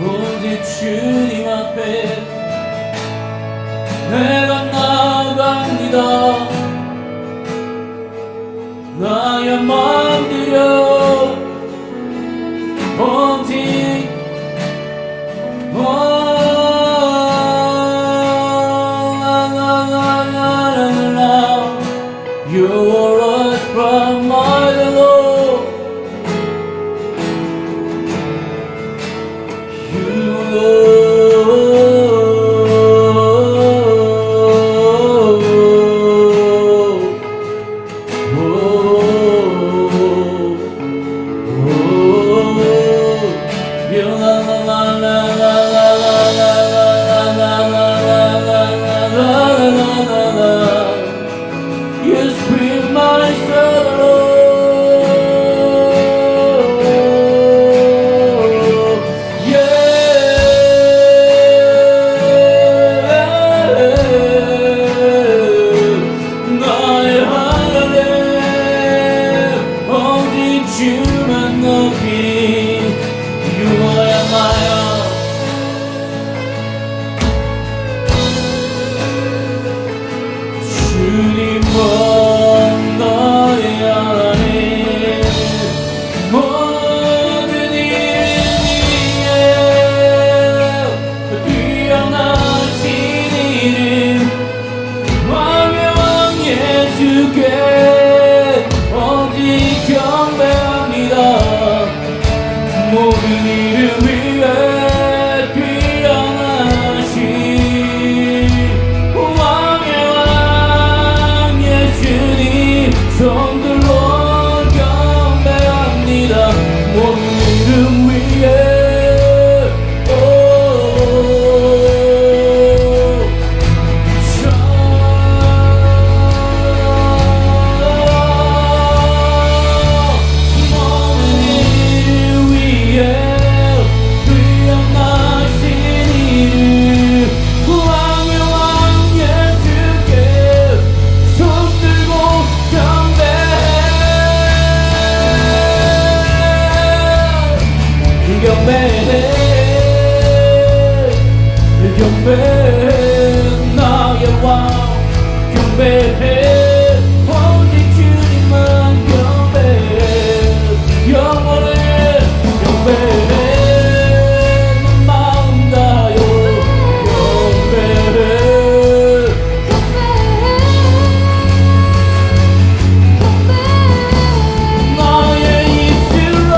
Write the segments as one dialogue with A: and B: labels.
A: 오직 주님 앞에 내가 나아갑니다. 나의 맘 들여 오직 You are us from my Lord. You scream my soul. 나의 하나님 오직 주만 높이 유아야 마야 주님은 너의 하나님 모든 일 위에 뛰어나신 이름 왕의 주께 오직 경배합니다. 모든 이름 위에 뛰어나신 왕의 주님 손들어 경배합니다. 모든 이름 위에 경배해 나의 왕 경배해 오직 주님만 경배해 영원해 경배해 내 마음 다요 경배해 나의 입술로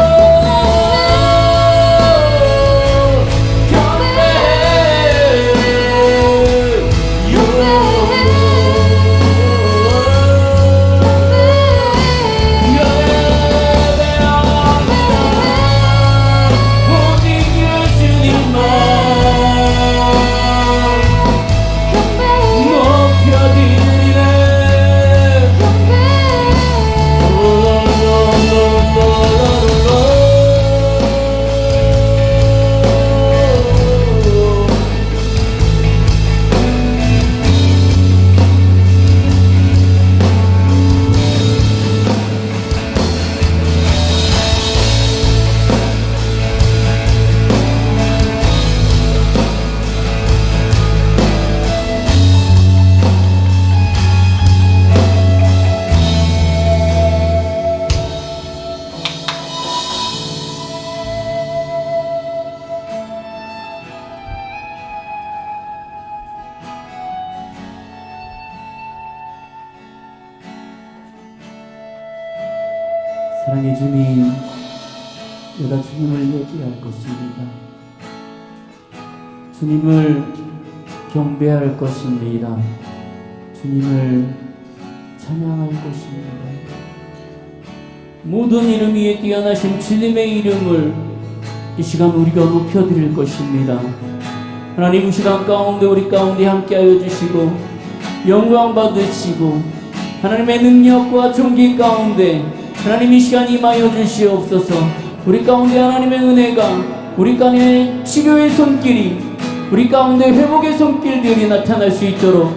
A: 사랑의 주님, 내가 주님을 얘기할 것입니다. 주님을 경배할 것입니다. 주님을 찬양할 것입니다. 모든 이름 위에 뛰어나신 주님의 이름을 이 시간 우리가 높여드릴 것입니다. 하나님, 이 시간 가운데 우리 가운데 함께하여 주시고 영광 받으시고 하나님의 능력과 존귀 가운데 하나님 이 시간 임하여 주시옵소서. 우리 가운데 하나님의 은혜가, 우리 가운데 치료의 손길이, 우리 가운데 회복의 손길들이 나타날 수 있도록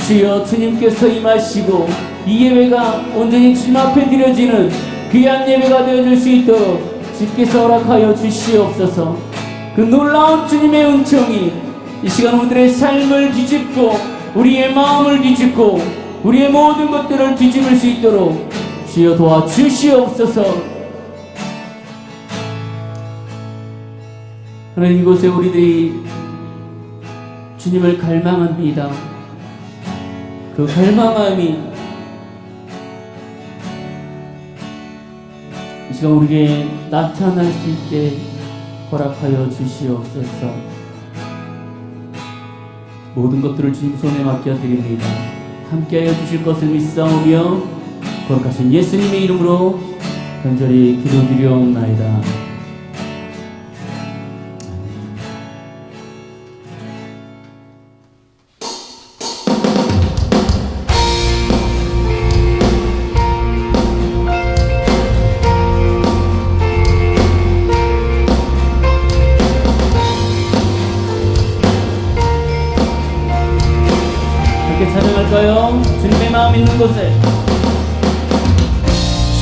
A: 주여 주님께서 임하시고 이 예배가 온전히 주님 앞에 드려지는 귀한 예배가 되어줄 수 있도록 주께서 허락하여 주시옵소서. 그 놀라운 주님의 은총이 이 시간 우리들의 삶을 뒤집고 우리의 마음을 뒤집고 우리의 모든 것들을 뒤집을 수 있도록 주여 도와주시옵소서. 하나님, 이곳에 우리들이 주님을 갈망합니다. 그 갈망함이 이 시간 우리에게 나타날 수 있게 허락하여 주시옵소서. 모든 것들을 주님 손에 맡겨드립니다. 함께하여 주실 것을 믿사오며 거룩하신 예수님의 이름으로 간절히 기도드리옵나이다. 함께 찬양할까요? 주님의 마음 있는 곳에.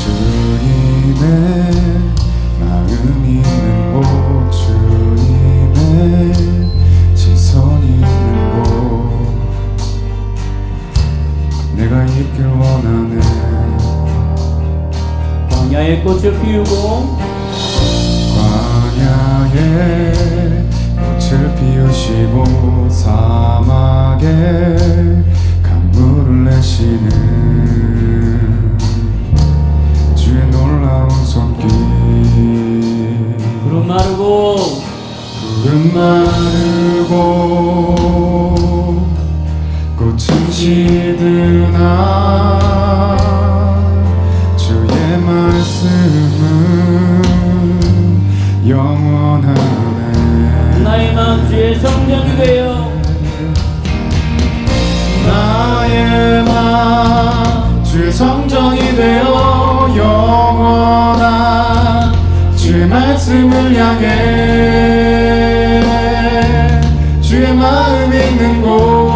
B: 주님의 마음 있는 곳, 주님의 시선 있는 곳, 내가 있길 원하네.
A: 광야의 꽃을 피우고
B: 광야에 꽃을 피우시고 사막에 강물을 내시는 주의 놀라운 손길.
A: 구름 마르고
B: 구름 마르고 꽃은 시드나 주의 말씀은 영원하네.
A: 나의 마음 주의 성전이 되어
B: 나의 마음 주의 성전이 되어 영원한 주의 말씀을 향해 주의 마음 있는 곳으로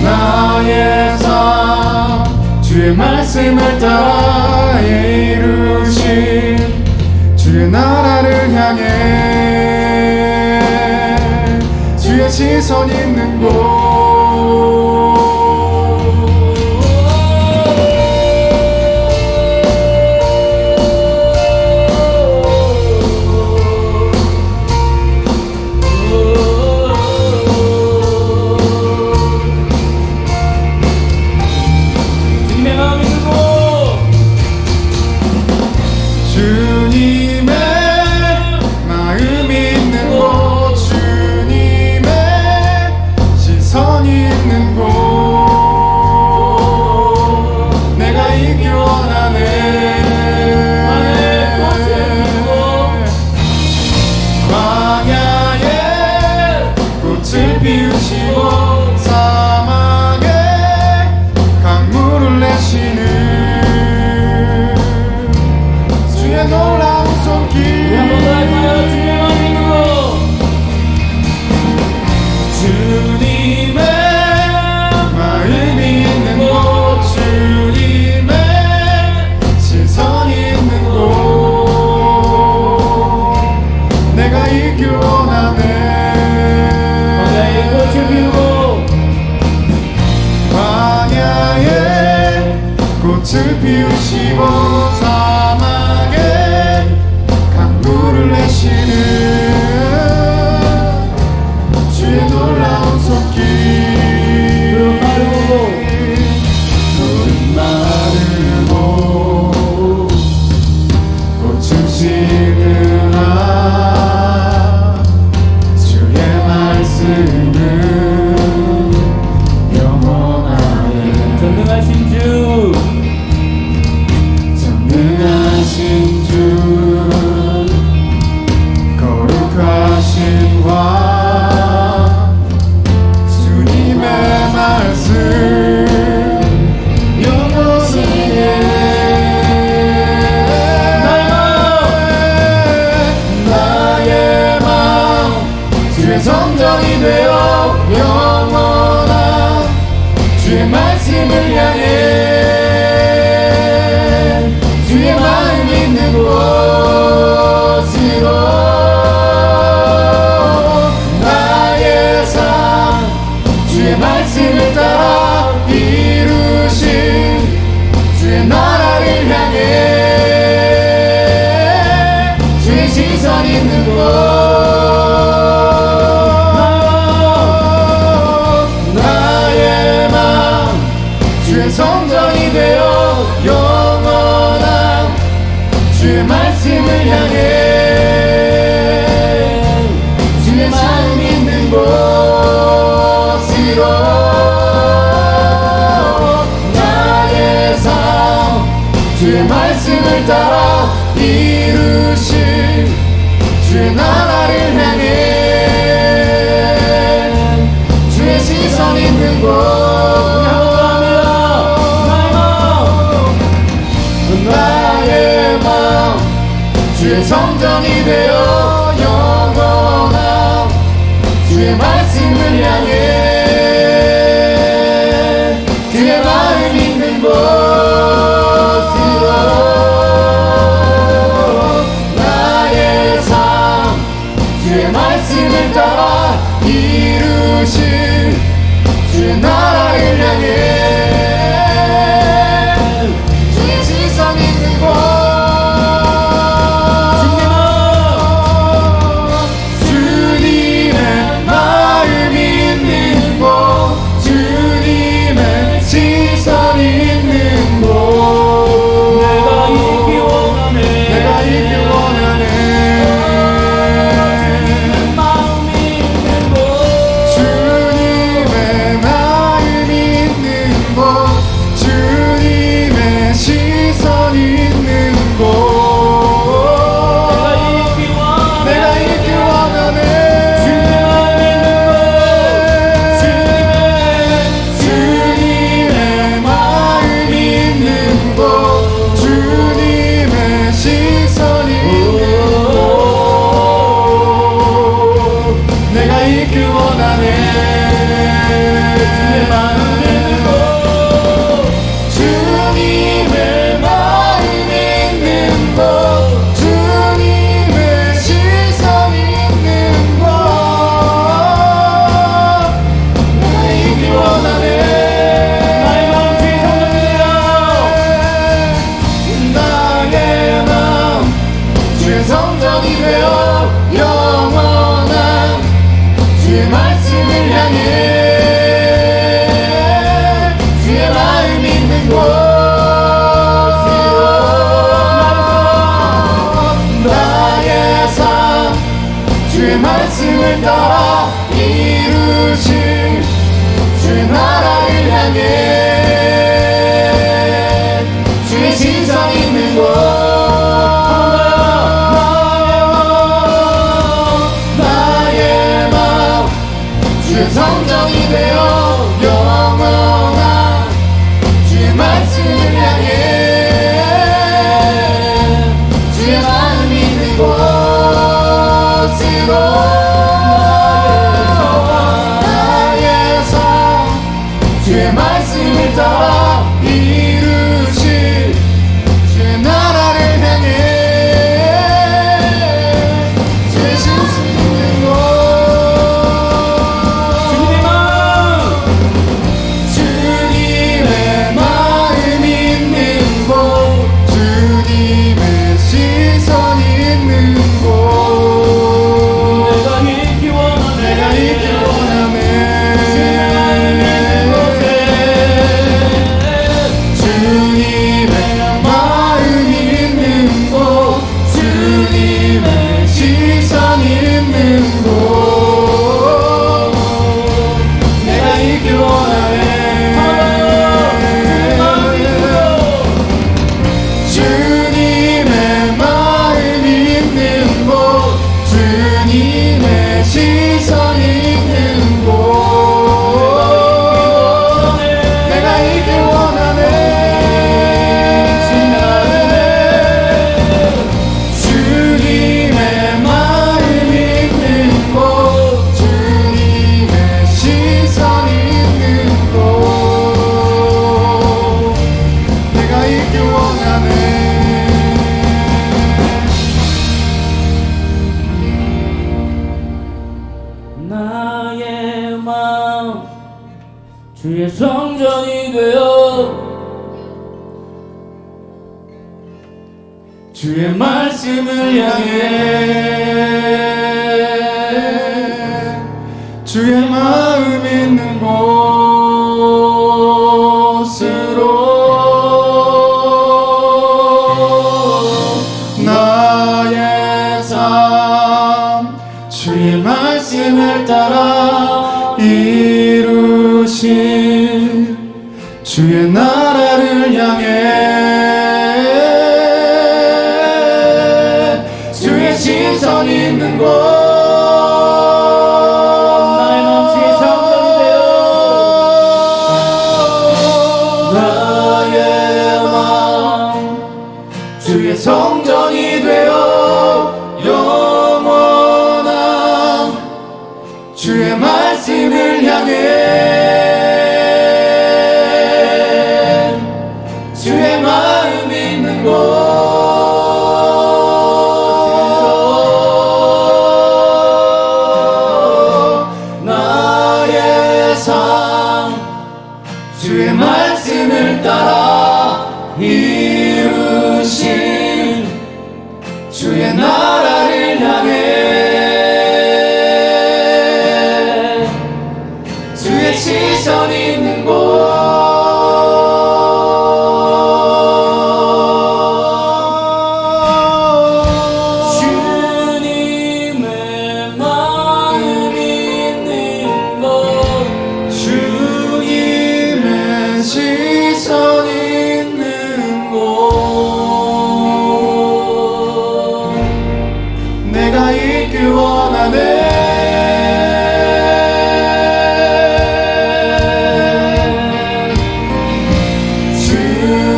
B: 나의 삶 주의 말씀을 따라 이루신 주의 나라를 향해 주의 시선 있는 곳. 피우시고 사막에 강물을 내시는 주의 놀라운 손길. 주님의 마음이 있는 곳, 주님의 시선이 있는 곳, 내가 있길 원하네. 광야에 꽃을 피우시고 사막에 곳으로 나의 삶 주의 말씀을 따라 이루신 주의 나라를 향해 주의 시선 있는 곳 나의 마음 주의 성전이 되어 영원한 주의 말씀을 향해 주의 마음 있는 곳으로 나의 삶 주의 말씀을 따라 이루신 주의 나라를 향해 주의 시선 있는 곳 나의 마음 주의 성전이 되어 영원한 주의 말씀을 향해 주의 마음 있는 곳으로 나의 삶 주의 말씀을 따라 이루신 주의 나라를 향해 주의 시선 있는 곳 주님의 마음 있는 곳 주님의 시선 있는 곳
A: 내가 있기 원하네
B: 내가 있기 원하네
A: 마음이 있는 곳
B: 주님의 마음 있는 곳 주님의 시선 있는 곳 내가 있기 원하네 주님의 마음 있는 곳 주님의 시선 있는 곳 내가 있기 원하네 주님의 마음 있는 곳 주님의 시선 있는 곳 내가 있기 원하네 나의 마음 주의 성전이 되어 영원한 주의 말씀을 향해 주의 마음 있는 곳으로 나의 삶 주의 말씀을 따라 이루신 주의 나라를 향해 주의 시선 있는 곳 나의 마음 주의 성전이 되어 영원한 주의 말씀을 향해 주의 마음 있는 곳으로 나의 삶 주의 말씀을 따라
A: 주의 성전이 되어
B: 주의 말씀을 향해 주의 마음 있는 곳으로 나의 삶 주의 말씀을 따라 이루신 주의 나라를 향해 주의 시선 있는 곳
A: 나의 맘 주의 성전이 되어
B: 나의 마음 주의 성전이 되어 영원한 주의 말씀을 향해 주의 마음 있는 곳으로 나의 삶 주의 말씀을 따라 이루신 주의 나라를 향해 주의 시선 있는 곳
A: 주님의 마음 있는 곳
B: 주님의 시선 있는 곳 내가 있길 원하네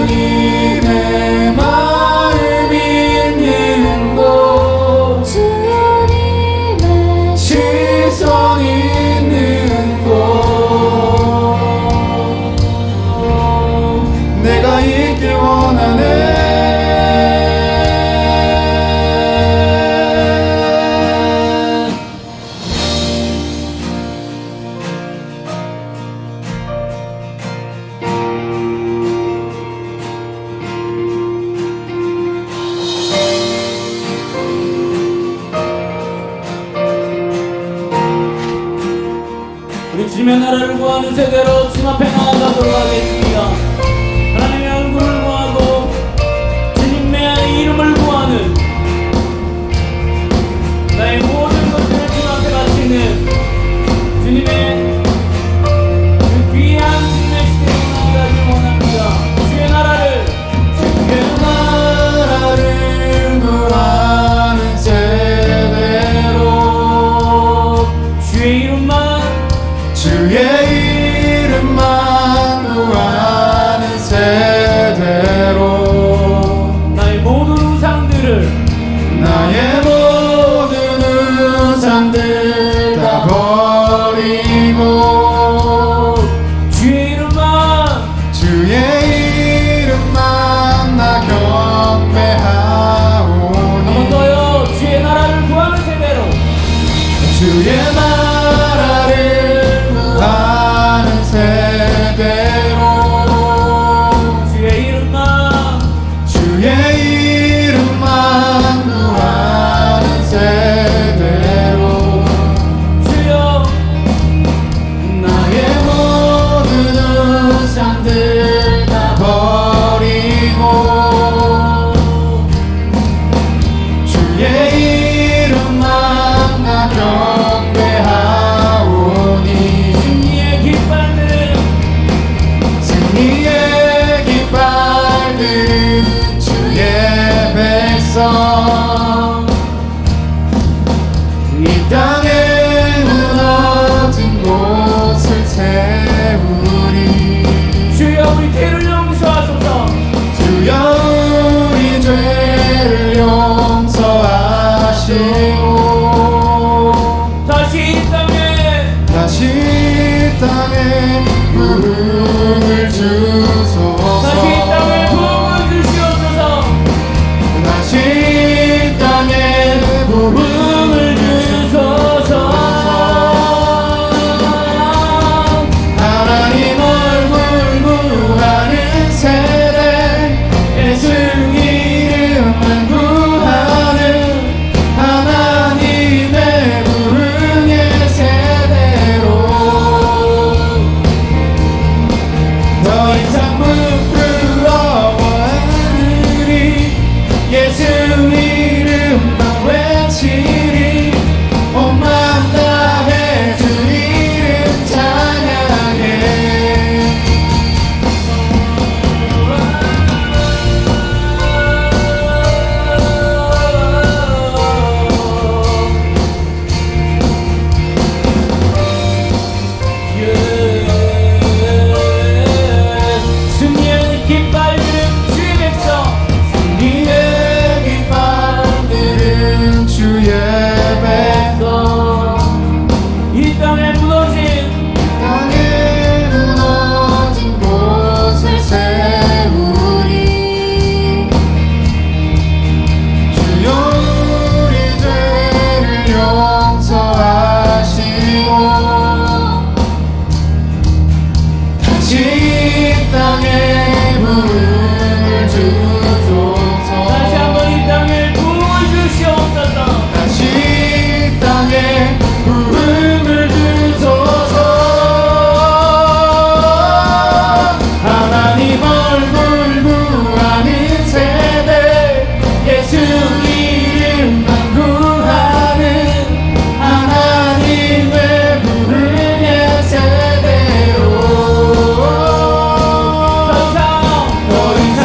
B: 주님의 마음 있는 곳
C: 주님의
B: 시선 있는 곳 내가 있길 원하네
A: 우리 주님의 나라를 구하는 세대로 주님 앞에 나아가도록 하겠습니다. 하나님의 얼굴을 구하고 주님의 이름을 구하는 나의 모든 것들을 주님 앞에 바치는 주님의 그 귀한 주님의 시대로 나아가길 원합니다. 주의 나라를
B: 구하는 세대로
A: 주의 이름만
B: 주의 이름만 구하는 세대로
A: 나의 모든 우상들을
B: 나의 모든 우상들 다 버리고
A: 주의 이름만
B: 주의 이름만 나
A: 한 번
B: 경배하오니
A: 더요. 주의 나라를 구하는 세대로
B: 주의 나라를 구하는 세대로
A: 주의 이름만
B: 주의 이름만 구하는 세대로
A: 주여
B: 나의 모든 우상들 다 버리고 주의 이름만 나 경배하오니
A: 승리의 깃발들은
B: 승리의 깃발들은 주의 백성 이 땅에 무너진 곳을 채우리
A: 주여 우리 죄를 용서하소서.
B: 주여 우리 죄를 용서하시고
A: 다시 이
B: 땅에 부흥을 주소서
A: 다시 이 땅에 부흥을 주시옵소서.
B: 다시 이 땅에 부흥을 주소서 하나님 이름만 외치리 온 마음 다해 주 이름 찬양해
A: 승리의 깃발 들은 주의 백성
B: 승리의 깃발 들은 주의 백성
A: 이 땅에 무너진
B: 땅에 무너진 곳을 세우리 주여 우리 죄를 용서하시고 다시 이 땅에 부름을 주소서
A: 다시 한번 이 땅에 부름을 주시옵소서.
B: 다시 이 땅에 부름을 주소서 하나님 얼굴 구하는 세대 예수 이름만 구하는 하나님의 부르는 세대로 더 이상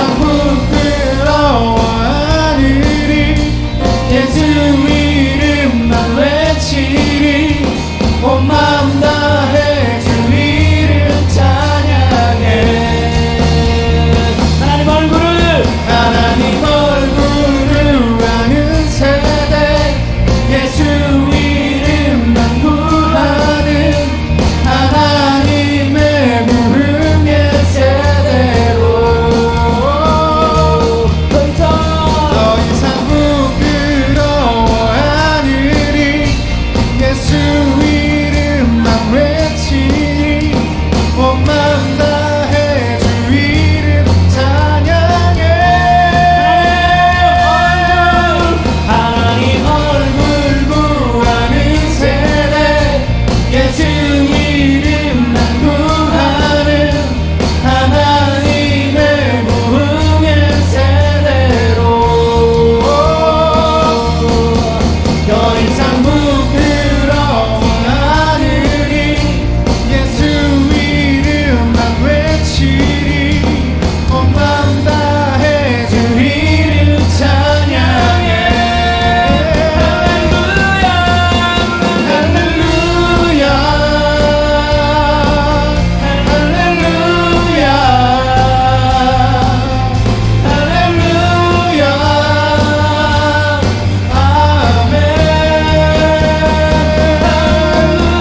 B: 부끄러워하느니 예수 이름만 외치리 온 마음 다해 주 이름 찬양해
A: 하나님 얼굴을
B: 아는 세대 예수 이름만 구하는 하나님의 부름의 세대로 더 이상 부끄러워하느니 예수 이름만 외치니 온 마음 다해 주 이름 찬양해 하나님 얼굴 구하는 세대 예수 이름만 구하는 하나님의 부흥의 세대로 더 이상 부끄러워하느니 예수 이름만 외치리 온 마음 다해 주 이름 찬양해 할렐루야 할렐루야 할렐루야 아멘 할렐루야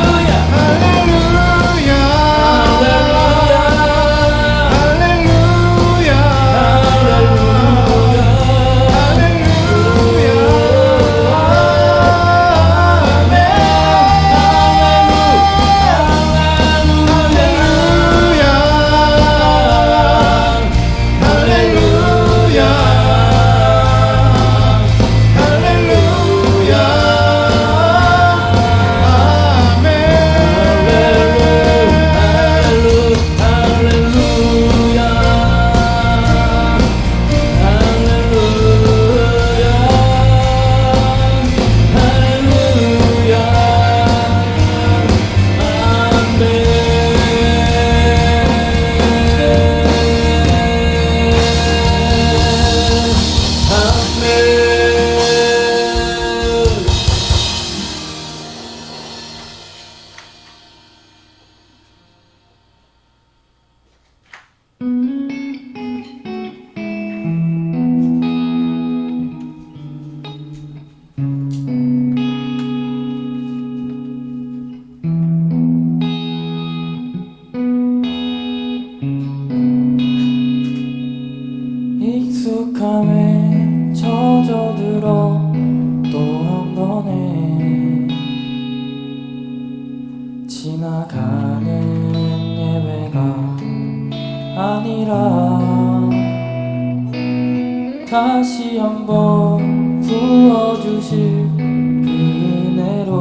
B: 할렐루야
C: 익숙함에 젖어들어 또 한 번에 지나가는 예배가 아니라 다시 한번 부어주실 그 은혜로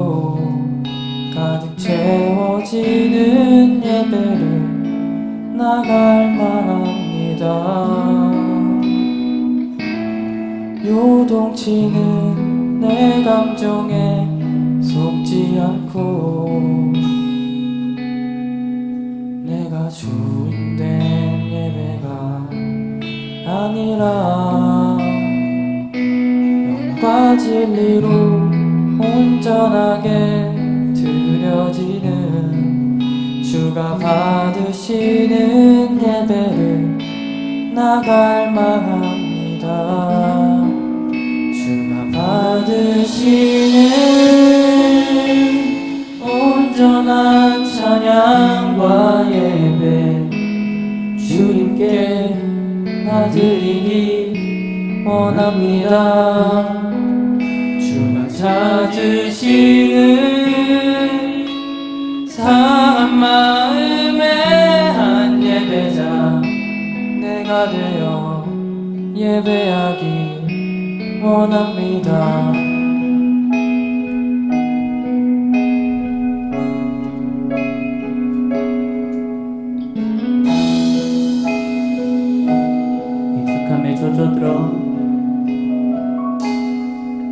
C: 가득 채워지는 예배를 나갈 만합니다. 요동치는 내 감정에 속지 않고 내가 주인된 예배가 아니라 영과 진리로 온전하게 드려지는 주가 받으시는 예배를 나갈만합니다. 주가 받으시는 온전한 찬양과 예배 주님께 나드리기 원합니다. 주가 찾으시는 상한 마음의 한 예배자 내가 되어 예배하기 원합니다.
A: 익숙함에 젖어들어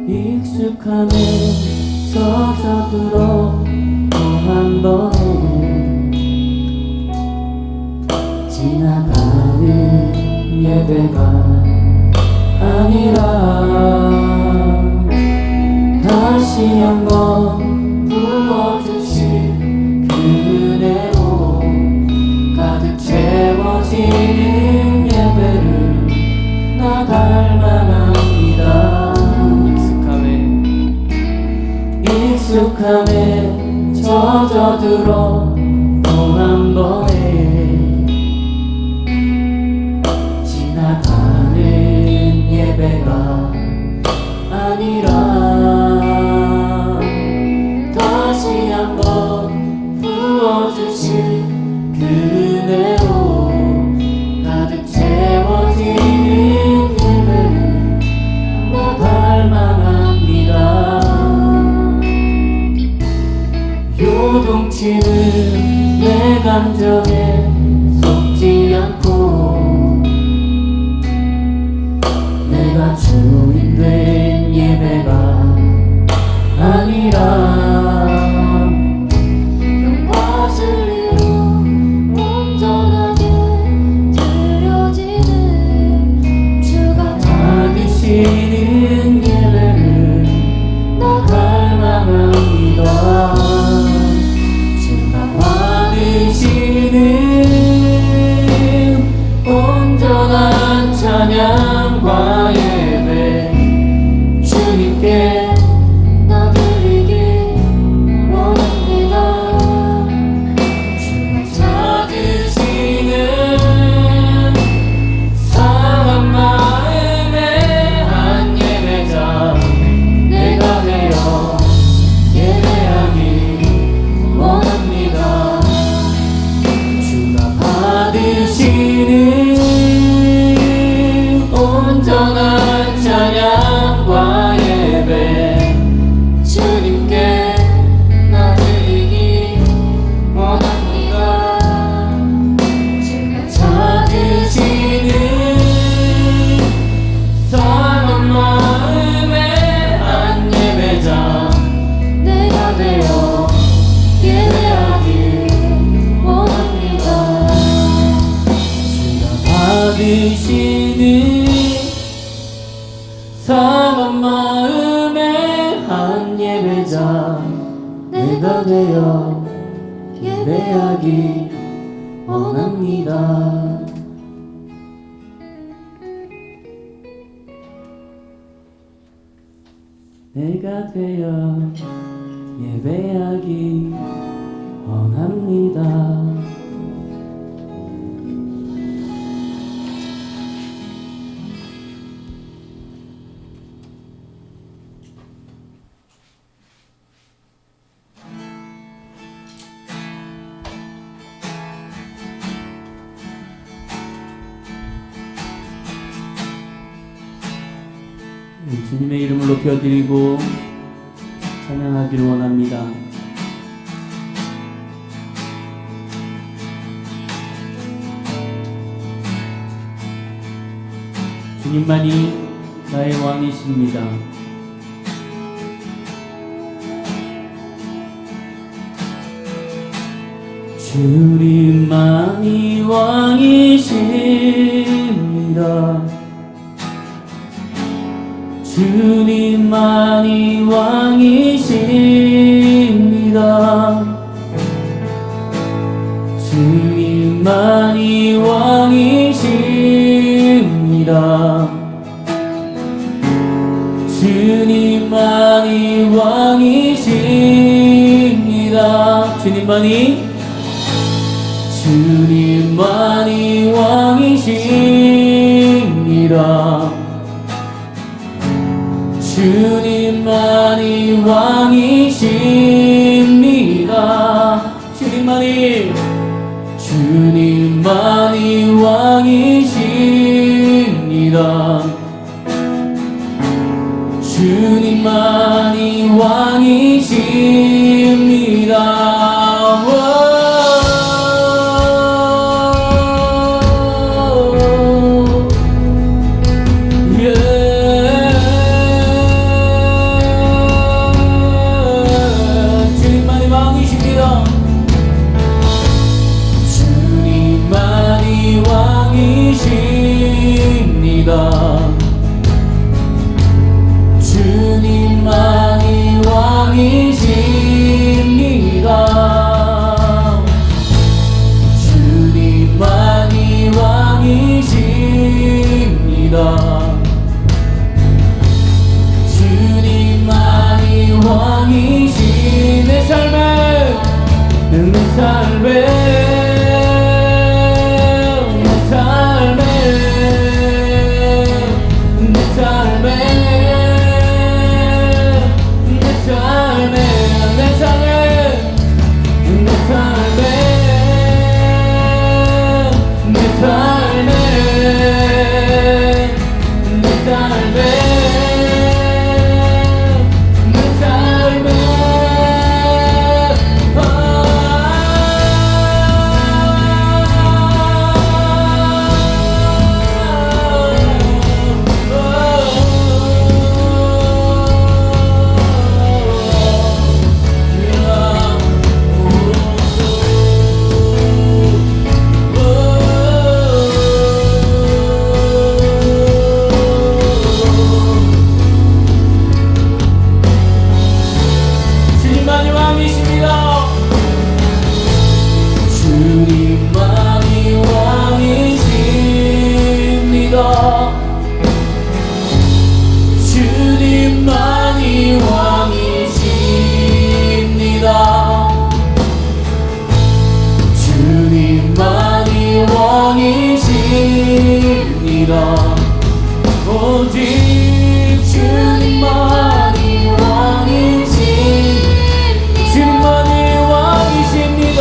A: 익숙함에 젖어들어 또 한 번에 지나가는 예배가 아니라 다시 한번 부어주신 그 은혜로 가득 채워지는 예배를 나갈 만합니다. 익숙함에 젖어들어 또 한 번에 지나가는 예배가 아니라 다시 한번 부어주신 그 은혜로 가득 채워지는 예배를 나갈 만합니다. 요동치는 내 감정에 속지 않고 내가 주인 된 예배가 아니라
B: 영과 진리로 온전하게 드려지는 주가
A: 받으시는 예배를 나갈 만합니다. 주가 받으시는 온전한 찬양과 예배 주님께
B: 나드리기 원합니다.
A: 주가 찾으시는 상한 마음의 한 예배자 내가 되어 예배하기 원합니다. 주가 받으시는 온전한 찬양과 예배 주님께 나드리기 원합니다. 주가 찾으시는 상한 마음의 한 예배자
B: 내가 되어 예배하기 원합니다.
A: 받으시는 상한 마음의 한 예배자 내가 되어 예배하기 원합니다. 내가 되어 예배하기 원합니다. 주님의 이름을 높여드리고 찬양하기를 원합니다. 주님만이 나의 왕이십니다. 주님만이 왕이십니다. 주님만이 왕이십니다. 주님만이 왕이십니다. 주님만이 왕이십니다. 주님만이 왕이십니다. 주님만이 왕이십니다. 주님만이 왕이십니다. 주님만이 왕이십니다. 주님만이 왕이십니다. 주님만이 왕이십니다. 주님만이 왕이십니다. 주님만이 왕이십니다. 주님만이 왕이시 내 삶에 오직 주님만이 왕이십니다. 주님만이 왕이십니다.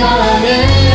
B: 사랑해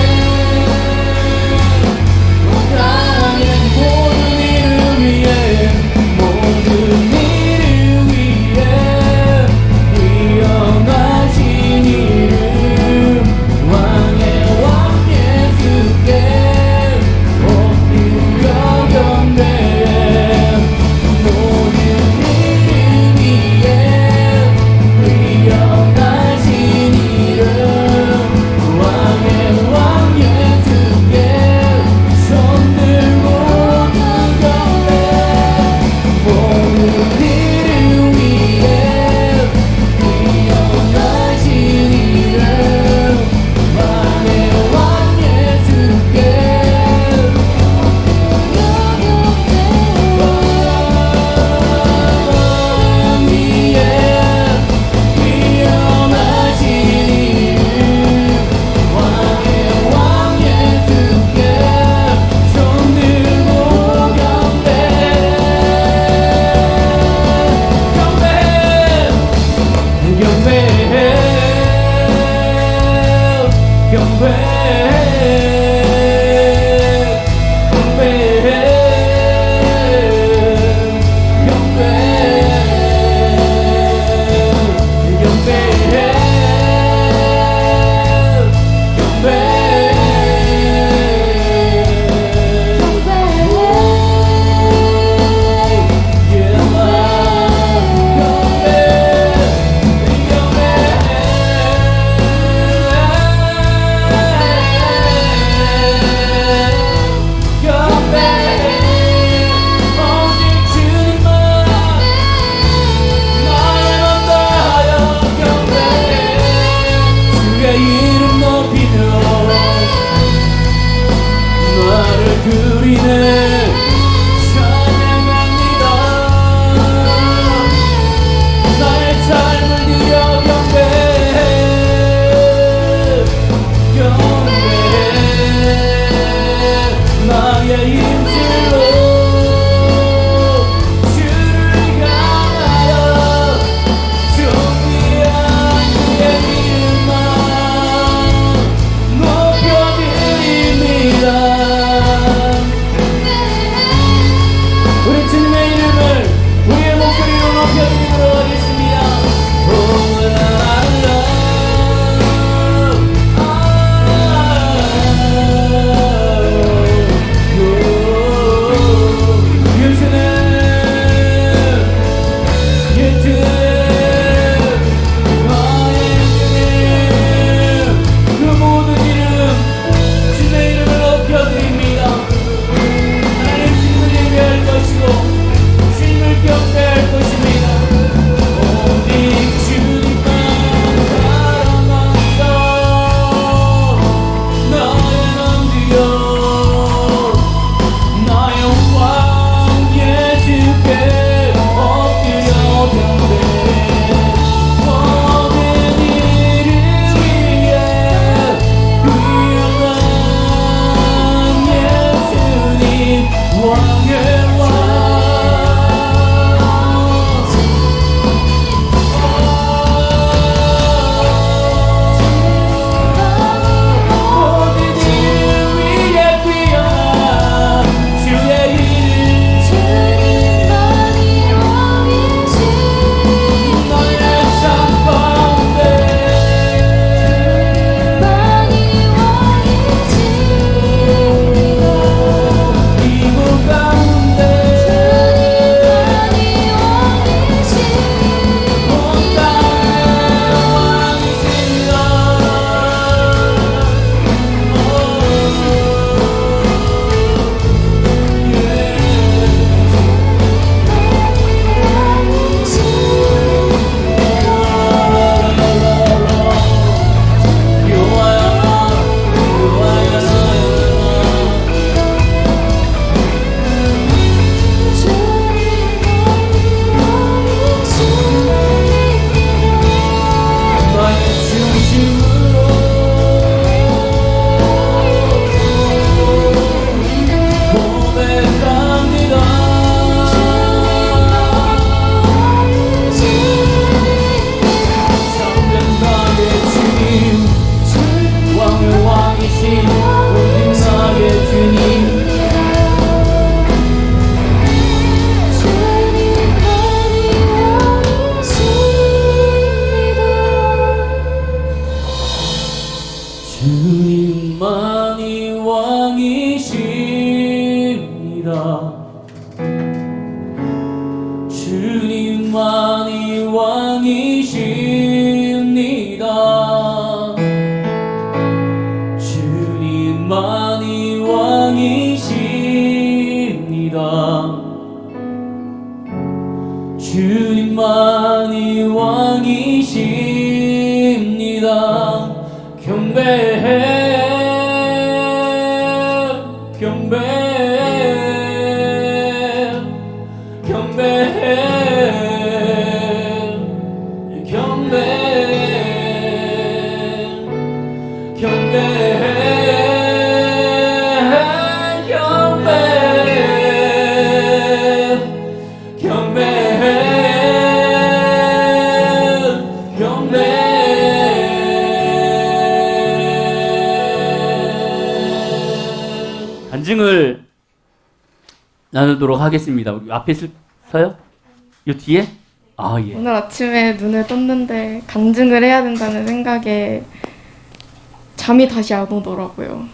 A: 주님만이 왕이십니다. 주님만이 왕이십니다. 주님만이 왕이십니다. 경배해 경배해 경배해 경배해 경배해 경배해 경배해 경배해 간증을 나누도록 하겠습니다. 우리 앞에 서요? 요 뒤에? 아 예.
D: 오늘 아침에 눈을 떴는데 간증을 해야 된다는 생각에 잠이 다시 안 오더라고요.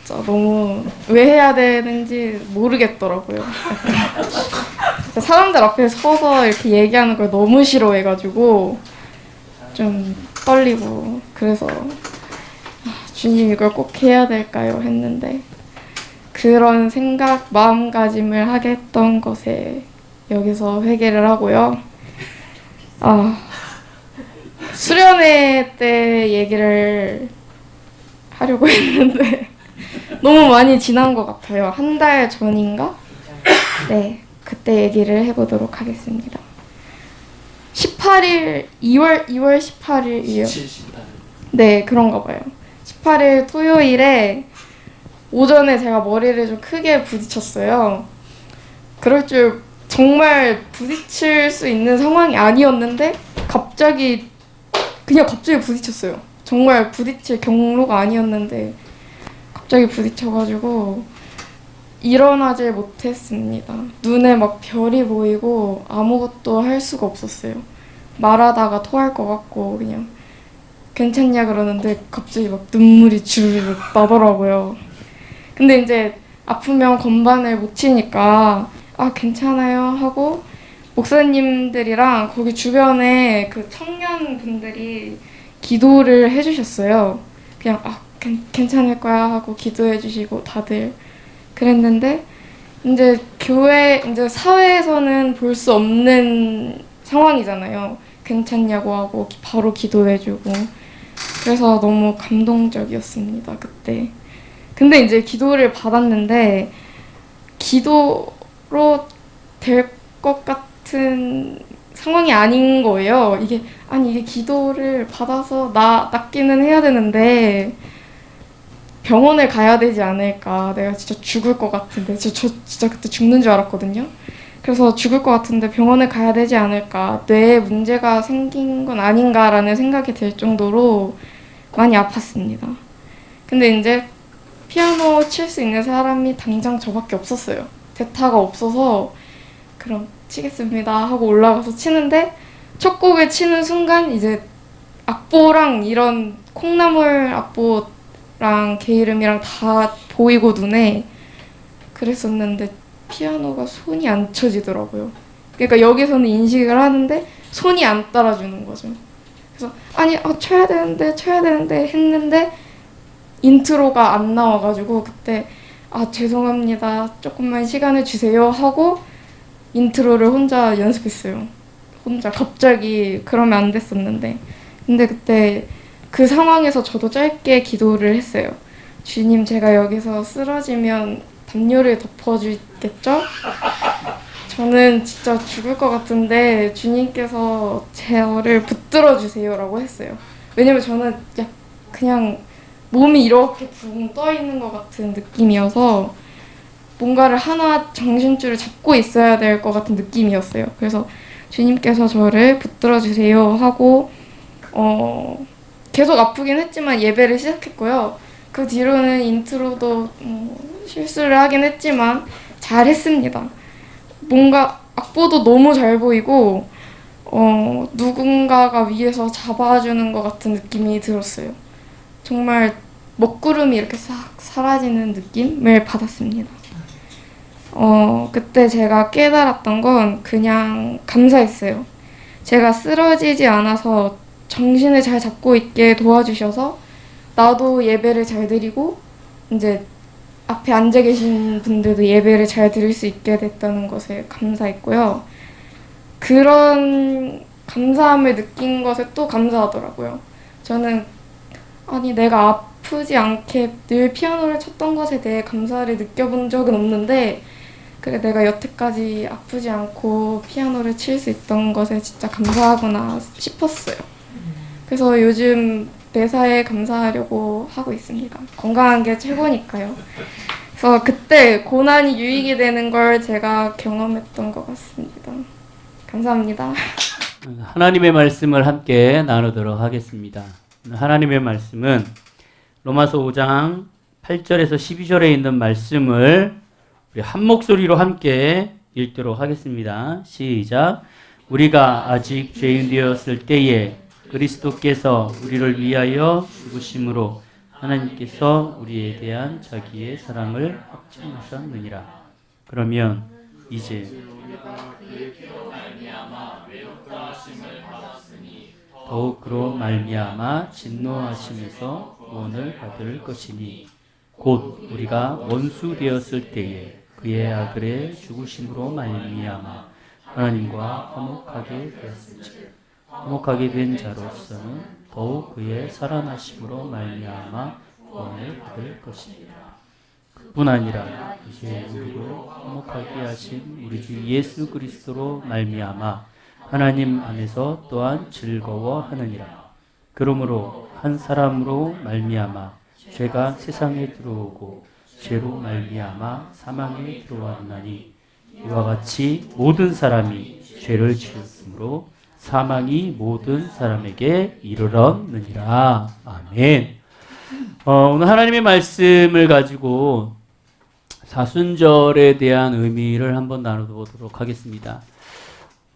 D: 진짜 너무 왜 해야 되는지 모르겠더라고요. 진짜 사람들 앞에 서서 이렇게 얘기하는 걸 너무 싫어해가지고 좀 떨리고 그래서 주님 이걸 꼭 해야 될까요? 했는데 그런 생각, 마음가짐을 하게 했던 것에 여기서 회개를 하고요. 수련회 때 얘기를 하려고 했는데 너무 많이 지난 것 같아요. 한 달 전인가? 네, 그때 얘기를 해보도록 하겠습니다. 18일, 2월 18일이요. 네, 그런가 봐요. 18일 토요일에 오전에 제가 머리를 좀 크게 부딪혔어요. 그럴 줄 정말 부딪힐 수 있는 상황이 아니었는데 갑자기 부딪혔어요. 정말 부딪힐 경로가 아니었는데 갑자기 부딪혀가지고 일어나질 못했습니다. 눈에 막 별이 보이고 아무것도 할 수가 없었어요. 말하다가 토할 것 같고 그냥 괜찮냐 그러는데 갑자기 막 눈물이 주르륵 나더라고요. 근데 이제 아프면 건반을 못 치니까 괜찮아요 하고 목사님들이랑 거기 주변에 그 청년분들이 기도를 해주셨어요. 그냥 괜찮을 거야 하고 기도해 주시고 다들 그랬는데 이제 이제 사회에서는 볼 수 없는 상황이잖아요. 괜찮냐고 하고 바로 기도해 주고 그래서 너무 감동적이었습니다 그때. 근데 이제 기도를 받았는데 기도로 될 것 같은 상황이 아닌 거예요. 이게 기도를 받아서 낫기는 해야 되는데 병원을 가야 되지 않을까. 내가 진짜 죽을 것 같은데 저 진짜 그때 죽는 줄 알았거든요. 그래서 죽을 것 같은데 병원을 가야 되지 않을까. 뇌에 문제가 생긴 건 아닌가라는 생각이 들 정도로 많이 아팠습니다. 근데 이제 피아노 칠 수 있는 사람이 당장 저밖에 없었어요. 대타가 없어서 그럼 치겠습니다 하고 올라가서 치는데 첫 곡을 치는 순간 이제 악보랑 이런 콩나물 악보랑 게이름이랑 다 보이고 눈에 그랬었는데 피아노가 손이 안 쳐지더라고요. 그러니까 여기서는 인식을 하는데 손이 안 따라주는 거죠. 그래서 쳐야 되는데 했는데 인트로가 안 나와가지고 그때 죄송합니다 조금만 시간을 주세요 하고 인트로를 혼자 연습했어요. 혼자 갑자기 그러면 안 됐었는데 근데 그때 그 상황에서 저도 짧게 기도를 했어요. 주님 제가 여기서 쓰러지면 담요를 덮어주겠죠? 저는 진짜 죽을 것 같은데 주님께서 저를 붙들어 주세요 라고 했어요. 왜냐면 저는 그냥 몸이 이렇게 붕 떠 있는 것 같은 느낌이어서 뭔가를 하나 정신줄을 잡고 있어야 될 것 같은 느낌이었어요. 그래서 주님께서 저를 붙들어 주세요 하고 계속 아프긴 했지만 예배를 시작했고요. 그 뒤로는 인트로도 실수를 하긴 했지만 잘했습니다. 뭔가 악보도 너무 잘 보이고 누군가가 위에서 잡아주는 것 같은 느낌이 들었어요. 정말 먹구름이 이렇게 싹 사라지는 느낌을 받았습니다. 그때 제가 깨달았던 건 그냥 감사했어요. 제가 쓰러지지 않아서 정신을 잘 잡고 있게 도와주셔서 나도 예배를 잘 드리고 이제 앞에 앉아 계신 분들도 예배를 잘 드릴 수 있게 됐다는 것에 감사했고요. 그런 감사함을 느낀 것에 또 감사하더라고요. 저는 내가 아프지 않게 늘 피아노를 쳤던 것에 대해 감사를 느껴본 적은 없는데 그래 내가 여태까지 아프지 않고 피아노를 칠 수 있던 것에 진짜 감사하구나 싶었어요. 그래서 요즘 매사에 감사하려고 하고 있습니다. 건강한 게 최고니까요. 그래서 그때 고난이 유익이 되는 걸 제가 경험했던 것 같습니다. 감사합니다.
A: 하나님의 말씀을 함께 나누도록 하겠습니다. 하나님의 말씀은 로마서 5장 8절에서 12절에 있는 말씀을 우리 한 목소리로 함께 읽도록 하겠습니다. 시작. 우리가 아직 죄인 되었을 때에 그리스도께서 우리를 위하여 죽으심으로 하나님께서 우리에 대한 자기의 사랑을 확증하셨느니라. 그러면 이제 더욱 그로 말미암아 진노하심에서 구원을 받을 것이니 곧 우리가 원수 되었을 때에 그의 아들의 죽으심으로 말미암아 하나님과 화목하게 되었을지 화목하게 된 자로서는 더욱 그의 살아나심으로 말미암아 구원을 받을 것입니다. 그뿐 아니라 이제 우리로 화목하게 하신 우리 주 예수 그리스도로 말미암아 하나님 안에서 또한 즐거워하느니라. 그러므로 한 사람으로 말미암아 죄가 세상에 들어오고 죄로 말미암아 사망에 들어왔나니 이와 같이 모든 사람이 죄를 지었으므로 사망이 모든 사람에게 이르렀느니라. 아멘. 오늘 하나님의 말씀을 가지고 사순절에 대한 의미를 한번 나눠보도록 하겠습니다.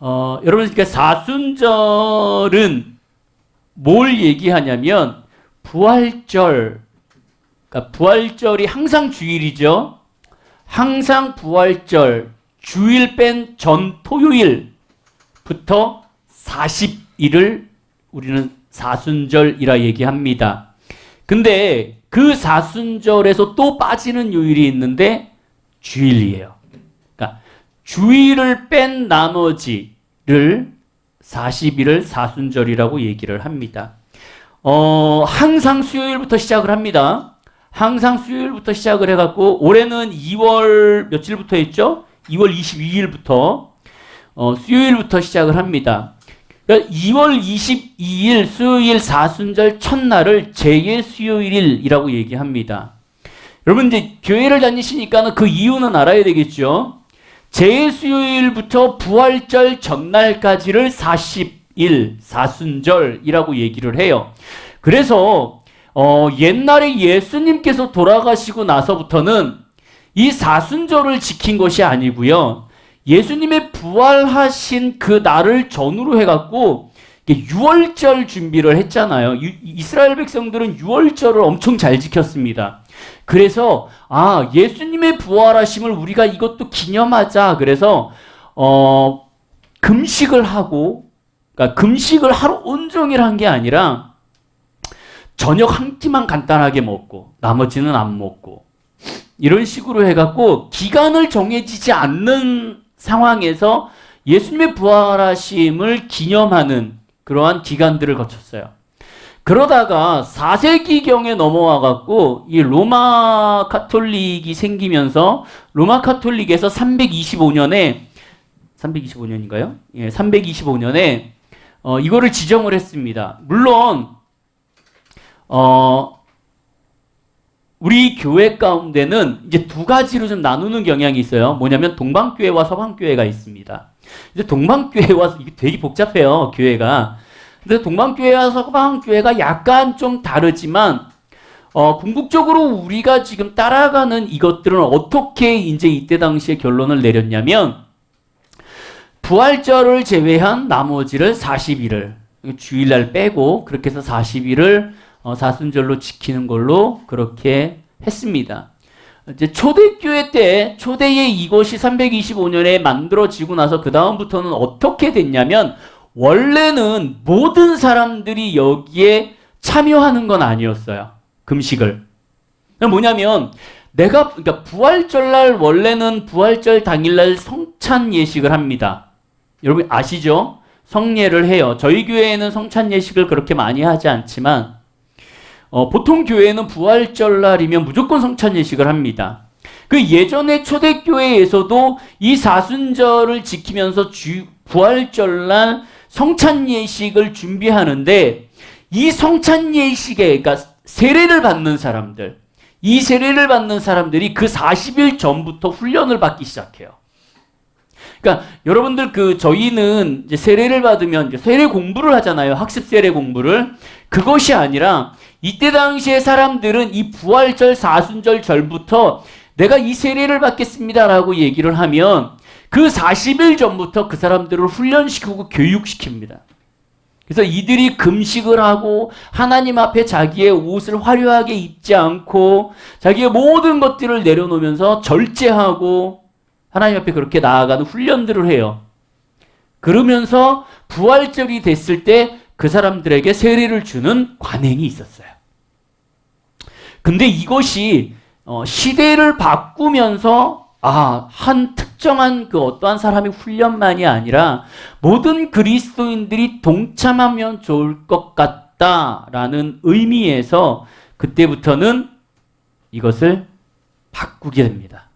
A: 여러분, 그러니까 사순절은 뭘 얘기하냐면 부활절, 그러니까 부활절이 항상 주일이죠. 항상 부활절, 주일 뺀 전 토요일부터 40일을 우리는 사순절이라 얘기합니다. 근데 그 사순절에서 또 빠지는 요일이 있는데 주일이에요. 그러니까 주일을 뺀 나머지를 40일을 사순절이라고 얘기를 합니다. 항상 수요일부터 시작을 합니다. 항상 수요일부터 시작을 해갖고 올해는 2월 며칠부터 했죠? 2월 22일부터 수요일부터 시작을 합니다. 그러니까 2월 22일 수요일 사순절 첫날을 제2수요일이라고 얘기합니다. 여러분 이제 교회를 다니시니까 그 이유는 알아야 되겠죠. 제2수요일부터 부활절 전날까지를 40일 사순절이라고 얘기를 해요. 그래서 옛날에 예수님께서 돌아가시고 나서부터는 이 사순절을 지킨 것이 아니고요. 예수님의 부활하신 그 날을 전후로 해갖고 유월절 준비를 했잖아요. 이스라엘 백성들은 유월절을 엄청 잘 지켰습니다. 그래서 예수님의 부활하심을 우리가 이것도 기념하자. 그래서 금식을 하고, 그러니까 금식을 하루 온종일 한 게 아니라 저녁 한 끼만 간단하게 먹고 나머지는 안 먹고 이런 식으로 해갖고 기간을 정해지지 않는 상황에서 예수님의 부활하심을 기념하는 그러한 기간들을 거쳤어요. 그러다가 4세기경에 넘어와갖고 이 로마 카톨릭이 생기면서 로마 카톨릭에서 325년인가요? 예, 325년에 이거를 지정을 했습니다. 물론 우리 교회 가운데는 이제 두 가지로 좀 나누는 경향이 있어요. 뭐냐면 동방교회와 서방교회가 있습니다. 이제 동방교회와 이게 되게 복잡해요, 교회가. 근데 동방교회와 서방교회가 약간 좀 다르지만 궁극적으로 우리가 지금 따라가는 이것들은 어떻게 이제 이때 당시에 결론을 내렸냐면 부활절을 제외한 나머지를 40일을 주일날 빼고 그렇게 해서 40일을 사순절로 지키는 걸로 그렇게 했습니다. 이제 초대교회 때 초대의 이것이 325년에 만들어지고 나서 그 다음부터는 어떻게 됐냐면 원래는 모든 사람들이 여기에 참여하는 건 아니었어요. 금식을. 뭐냐면 그러니까 부활절날 원래는 부활절 당일날 성찬 예식을 합니다. 여러분 아시죠? 성례를 해요. 저희 교회에는 성찬 예식을 그렇게 많이 하지 않지만 보통 교회는 부활절날이면 무조건 성찬 예식을 합니다. 그 예전에 초대교회에서도 이 사순절을 지키면서 부활절날 성찬 예식을 준비하는데 이 성찬 예식에 그러니까 세례를 받는 사람들, 이 세례를 받는 사람들이 그 40일 전부터 훈련을 받기 시작해요. 그러니까 여러분들 저희는 이제 세례를 받으면 이제 세례 공부를 하잖아요. 학습 세례 공부를. 그것이 아니라 이때 당시에 사람들은 이 부활절, 사순절 절부터 내가 이 세례를 받겠습니다라고 얘기를 하면 그 40일 전부터 그 사람들을 훈련시키고 교육시킵니다. 그래서 이들이 금식을 하고 하나님 앞에 자기의 옷을 화려하게 입지 않고 자기의 모든 것들을 내려놓으면서 절제하고 하나님 앞에 그렇게 나아가는 훈련들을 해요. 그러면서 부활절이 됐을 때 그 사람들에게 세례를 주는 관행이 있었어요. 근데 이것이 시대를 바꾸면서 한 특정한 그 어떠한 사람의 훈련만이 아니라 모든 그리스도인들이 동참하면 좋을 것 같다라는 의미에서 그때부터는 이것을 바꾸게 됩니다.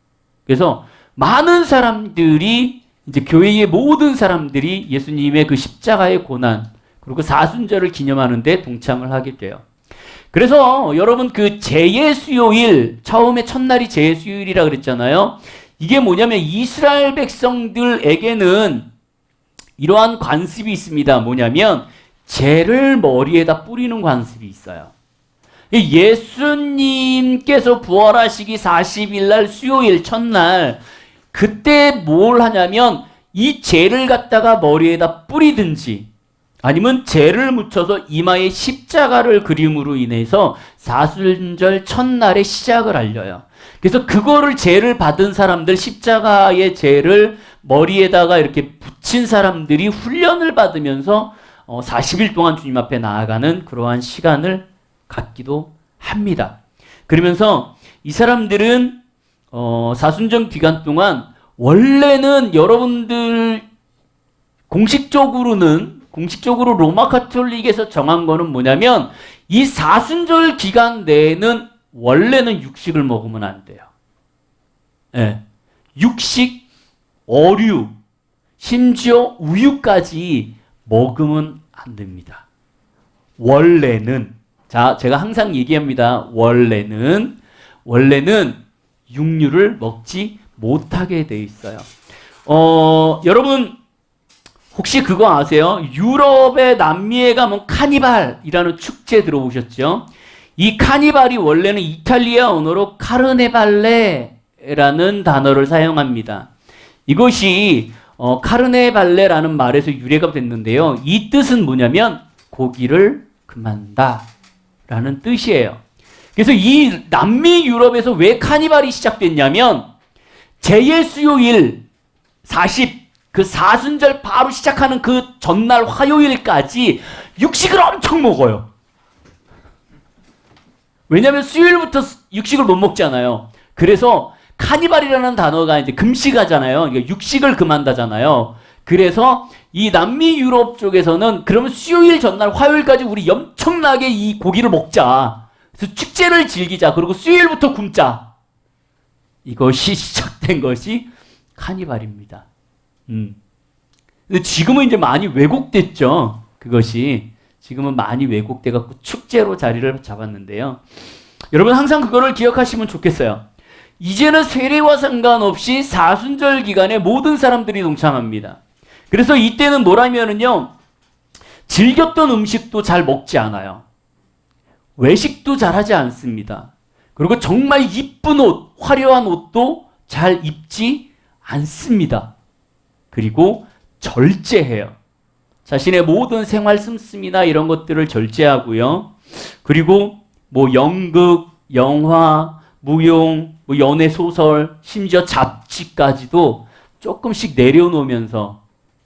A: 그래서 많은 사람들이 이제 교회의 모든 사람들이 예수님의 그 십자가의 고난 그리고 사순절을 기념하는 데 동참을 하게 돼요. 그래서 여러분 그 제예수요일, 처음에 첫날이 제예수요일이라 그랬잖아요. 이게 뭐냐면 이스라엘 백성들에게는 이러한 관습이 있습니다. 뭐냐면 죄를 머리에다 뿌리는 관습이 있어요. 예수님께서 부활하시기 40일 날 수요일 첫날 그때 뭘 하냐면 이 죄를 갖다가 머리에다 뿌리든지 아니면 죄를 묻혀서 이마에 십자가를 그림으로 인해서 사순절 첫날의 시작을 알려요. 그래서 그거를 죄를 받은 사람들, 십자가의 죄를 머리에다가 이렇게 붙인 사람들이 훈련을 받으면서 40일 동안 주님 앞에 나아가는 그러한 시간을 갖기도 합니다. 그러면서 이 사람들은 사순절 기간 동안 원래는 여러분들 공식적으로 로마 가톨릭에서 정한 거는 뭐냐면 이 사순절 기간 내에는 원래는 육식을 먹으면 안 돼요. 네. 육식, 어류, 심지어 우유까지 먹으면 안 됩니다. 원래는 제가 항상 얘기합니다. 원래는 육류를 먹지 못하게 돼 있어요. 여러분 혹시 그거 아세요? 유럽의 남미에 가면 카니발이라는 축제 들어보셨죠? 이 카니발이 원래는 이탈리아 언어로 카르네발레라는 단어를 사용합니다. 이것이 카르네발레라는 말에서 유래가 됐는데요. 이 뜻은 뭐냐면 고기를 금한다 라는 뜻이에요. 그래서 이 남미 유럽에서 왜 카니발이 시작됐냐면 제예수요일 그 사순절 바로 시작하는 그 전날 화요일까지 육식을 엄청 먹어요. 왜냐하면 수요일부터 육식을 못 먹잖아요. 그래서 카니발이라는 단어가 이제 금식하잖아요. 그러니까 육식을 금한다잖아요. 그래서 이 남미 유럽 쪽에서는 그러면 수요일 전날 화요일까지 우리 엄청나게 이 고기를 먹자. 그래서 축제를 즐기자. 그리고 수요일부터 굶자. 이것이 시작된 것이 카니발입니다. 근데 지금은 이제 많이 왜곡됐죠. 그것이 지금은 많이 왜곡돼 갖고 축제로 자리를 잡았는데요. 여러분 항상 그거를 기억하시면 좋겠어요. 이제는 세례와 상관없이 사순절 기간에 모든 사람들이 동참합니다. 그래서 이때는 뭐라면은요, 즐겼던 음식도 잘 먹지 않아요. 외식도 잘 하지 않습니다. 그리고 정말 이쁜 옷, 화려한 옷도 잘 입지 않습니다. 그리고 절제해요. 자신의 모든 생활 씀씀이나 이런 것들을 절제하고요. 그리고 뭐 연극, 영화, 무용, 뭐 연애 소설, 심지어 잡지까지도 조금씩 내려놓으면서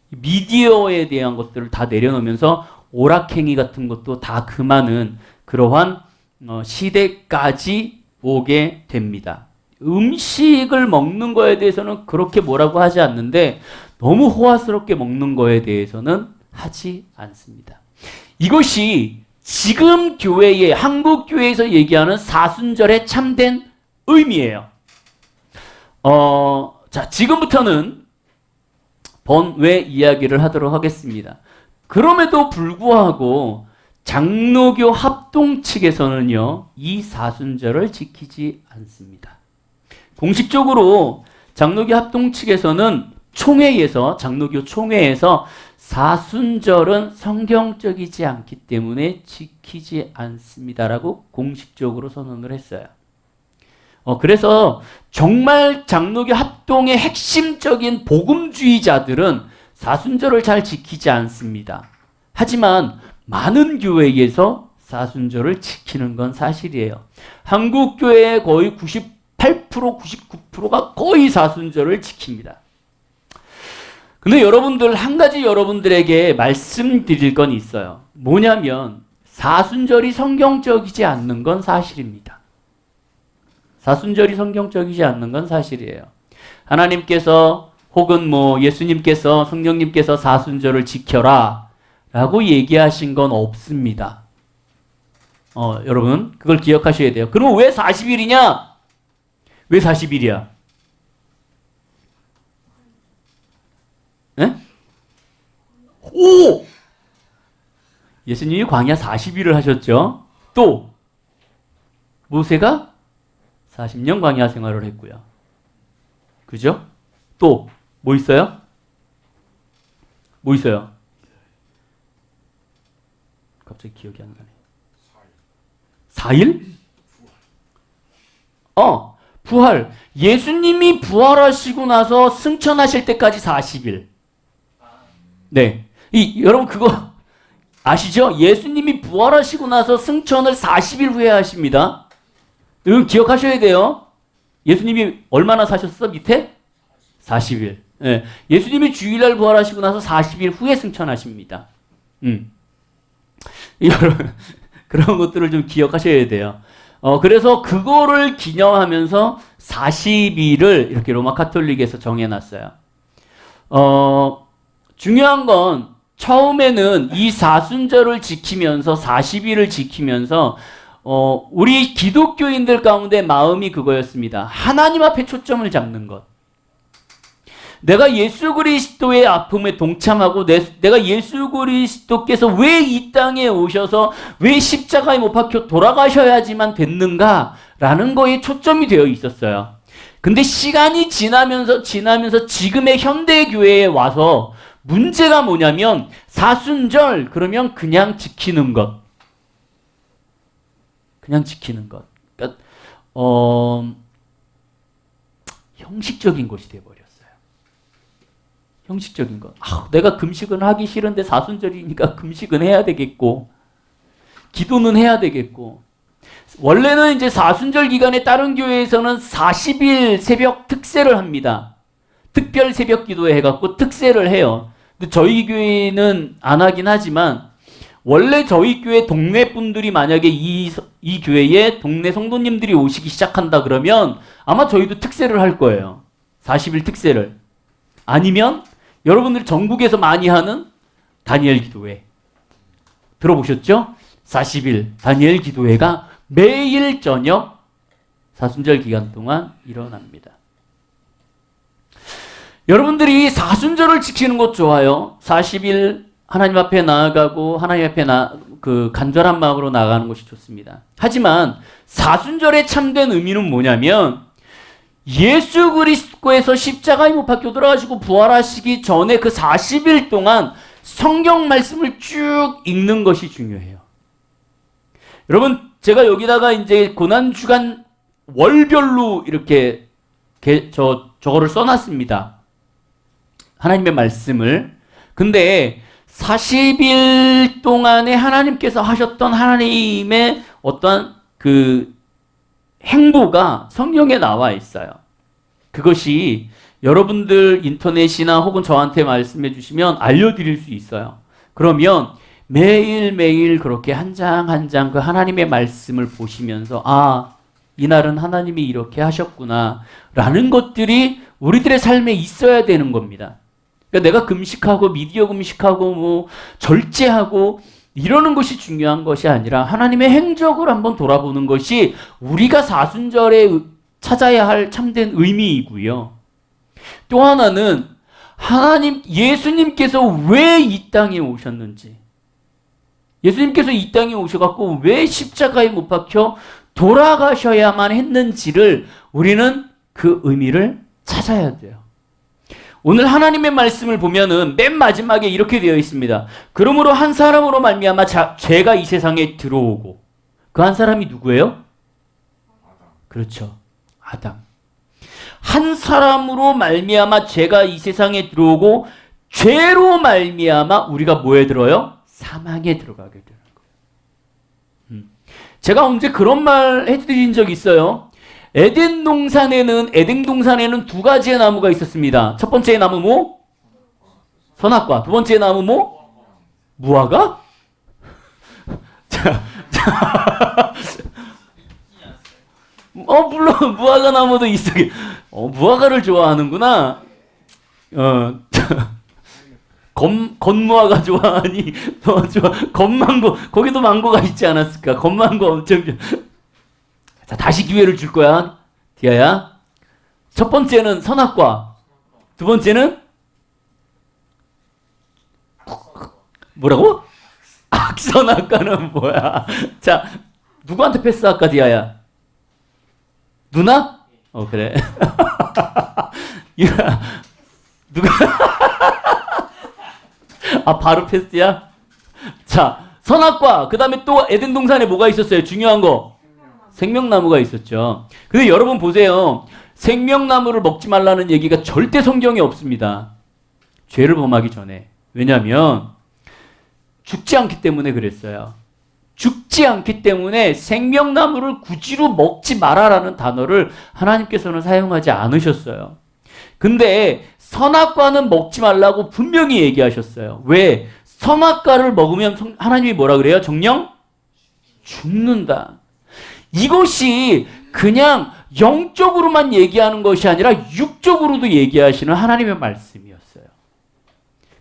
A: 미디어에 대한 것들을 다 내려놓으면서 오락행위 같은 것도 다 금하는 그러한 시대까지 오게 됩니다. 음식을 먹는 거에 대해서는 그렇게 뭐라고 하지 않는데 너무 호화스럽게 먹는 거에 대해서는 하지 않습니다. 이것이 지금 교회의 한국 교회에서 얘기하는 사순절의 참된 의미예요. 자, 지금부터는 번외 이야기를 하도록 하겠습니다. 그럼에도 불구하고 장로교 합동 측에서는요, 이 사순절을 지키지 않습니다. 공식적으로 장로교 합동 측에서는 총회에서 장로교 총회에서 사순절은 성경적이지 않기 때문에 지키지 않습니다라고 공식적으로 선언을 했어요. 그래서 정말 장로교 합동의 핵심적인 복음주의자들은 사순절을 잘 지키지 않습니다. 하지만 많은 교회에서 사순절을 지키는 건 사실이에요. 한국 교회의 거의 98%, 99%가 거의 사순절을 지킵니다. 근데 여러분들, 한 가지 여러분들에게 말씀드릴 건 있어요. 뭐냐면 사순절이 성경적이지 않는 건 사실입니다. 사순절이 성경적이지 않는 건 사실이에요. 하나님께서 혹은 예수님께서, 성령님께서 사순절을 지켜라 라고 얘기하신 건 없습니다. 여러분 그걸 기억하셔야 돼요. 그럼 왜 40일이냐? 왜 40일이야? 네? 오! 예수님이 광야 40일을 하셨죠. 또 모세가 40년 광야 생활을 했고요. 그죠? 또 뭐 있어요? 뭐 있어요? 갑자기 기억이 안 나네. 4일? 부활. 예수님이 부활하시고 나서 승천하실 때까지 40일. 네. 여러분 그거 아시죠? 예수님이 부활하시고 나서 승천을 40일 후에 하십니다. 여러분 기억하셔야 돼요. 예수님이 얼마나 사셨어? 밑에? 40일. 네. 예수님이 주일날 부활하시고 나서 40일 후에 승천하십니다. 여러분 그런 것들을 좀 기억하셔야 돼요. 그래서 그거를 기념하면서 40일을 이렇게 로마 카톨릭에서 정해놨어요. 중요한 건 처음에는 이 사순절을 지키면서 40일을 지키면서 우리 기독교인들 가운데 마음이 그거였습니다. 하나님 앞에 초점을 잡는 것. 내가 예수 그리스도의 아픔에 동참하고 내가 예수 그리스도께서 왜 이 땅에 오셔서 왜 십자가에 못 박혀 돌아가셔야지만 됐는가라는 거에 초점이 되어 있었어요. 근데 시간이 지나면서 지금의 현대교회에 와서 문제가 뭐냐면 사순절 그러면 그냥 지키는 것. 그냥 지키는 것. 그러니까 형식적인 것이 되어버렸어요. 형식적인 것. 내가 금식은 하기 싫은데 사순절이니까 금식은 해야 되겠고 기도는 해야 되겠고 원래는 이제 사순절 기간에 다른 교회에서는 40일 새벽 특세를 합니다. 특별 새벽 기도회 해갖고 특세를 해요. 근데 저희 교회는 안 하긴 하지만 원래 저희 교회 동네 분들이 만약에 이 교회에 동네 성도님들이 오시기 시작한다 그러면 아마 저희도 특세를 할 거예요. 40일 특세를. 아니면 여러분들 전국에서 많이 하는 다니엘 기도회 들어보셨죠? 40일 다니엘 기도회가 매일 저녁 사순절 기간 동안 일어납니다. 여러분들이 사순절을 지키는 것 좋아요. 40일 하나님 앞에 나아가고 하나님 앞에 간절한 마음으로 나아가는 것이 좋습니다. 하지만 사순절의 참된 의미는 뭐냐면 예수 그리스도께서 십자가에 못 박혀 돌아가시고 부활하시기 전에 그 40일 동안 성경 말씀을 쭉 읽는 것이 중요해요. 여러분 제가 여기다가 이제 고난주간 월별로 이렇게 저거를 써놨습니다. 하나님의 말씀을. 근데 40일 동안에 하나님께서 하셨던 하나님의 어떤 그 행보가 성경에 나와 있어요. 그것이 여러분들 인터넷이나 혹은 저한테 말씀해 주시면 알려드릴 수 있어요. 그러면 매일매일 그렇게 한 장 한 장 그 하나님의 말씀을 보시면서 이날은 하나님이 이렇게 하셨구나 라는 것들이 우리들의 삶에 있어야 되는 겁니다. 그러니까 내가 금식하고 미디어 금식하고 절제하고 이러는 것이 중요한 것이 아니라 하나님의 행적을 한번 돌아보는 것이 우리가 사순절에 찾아야 할 참된 의미이고요. 또 하나는 예수님께서 왜 이 땅에 오셨는지, 예수님께서 이 땅에 오셔갖고 왜 십자가에 못 박혀 돌아가셔야만 했는지를 우리는 그 의미를 찾아야 돼요. 오늘 하나님의 말씀을 보면은 맨 마지막에 이렇게 되어 있습니다. 그러므로 한 사람으로 말미암아 죄가 이 세상에 들어오고, 그 한 사람이 누구예요? 그렇죠. 아담. 한 사람으로 말미암아 죄가 이 세상에 들어오고, 죄로 말미암아 우리가 뭐에 들어요? 사망에 들어가게 되는 거예요. 제가 언제 그런 말 해드린 적 있어요. 에덴 동산에는 두 가지의 나무가 있었습니다. 첫 번째 나무 뭐? 선악과. 두 번째 나무 뭐? 무화과? 물론 무화과 나무도 있어. 무화과를 좋아하는구나. 건무화과 좋아하니? 좋아. 건망고, 거기도 망고가 있지 않았을까? 건망고 엄청 좋아. 자, 다시 기회를 줄 거야, 디아야. 첫 번째는 선악과, 두 번째는 뭐라고? 악선악과는 뭐야? 자, 누구한테 패스할까, 디아야? 누나? 그래. 야, 누가? 바로 패스야? 자, 선악과, 그 다음에 또 에덴 동산에 뭐가 있었어요? 중요한 거. 생명나무가 있었죠. 근데 여러분 보세요. 생명나무를 먹지 말라는 얘기가 절대 성경에 없습니다. 죄를 범하기 전에. 왜냐하면 죽지 않기 때문에 그랬어요. 죽지 않기 때문에 생명나무를 굳이로 먹지 마라라는 단어를 하나님께서는 사용하지 않으셨어요. 근데 선악과는 먹지 말라고 분명히 얘기하셨어요. 왜? 선악과를 먹으면 하나님이 뭐라 그래요? 정령 죽는다. 이것이 그냥 영적으로만 얘기하는 것이 아니라 육적으로도 얘기하시는 하나님의 말씀이었어요.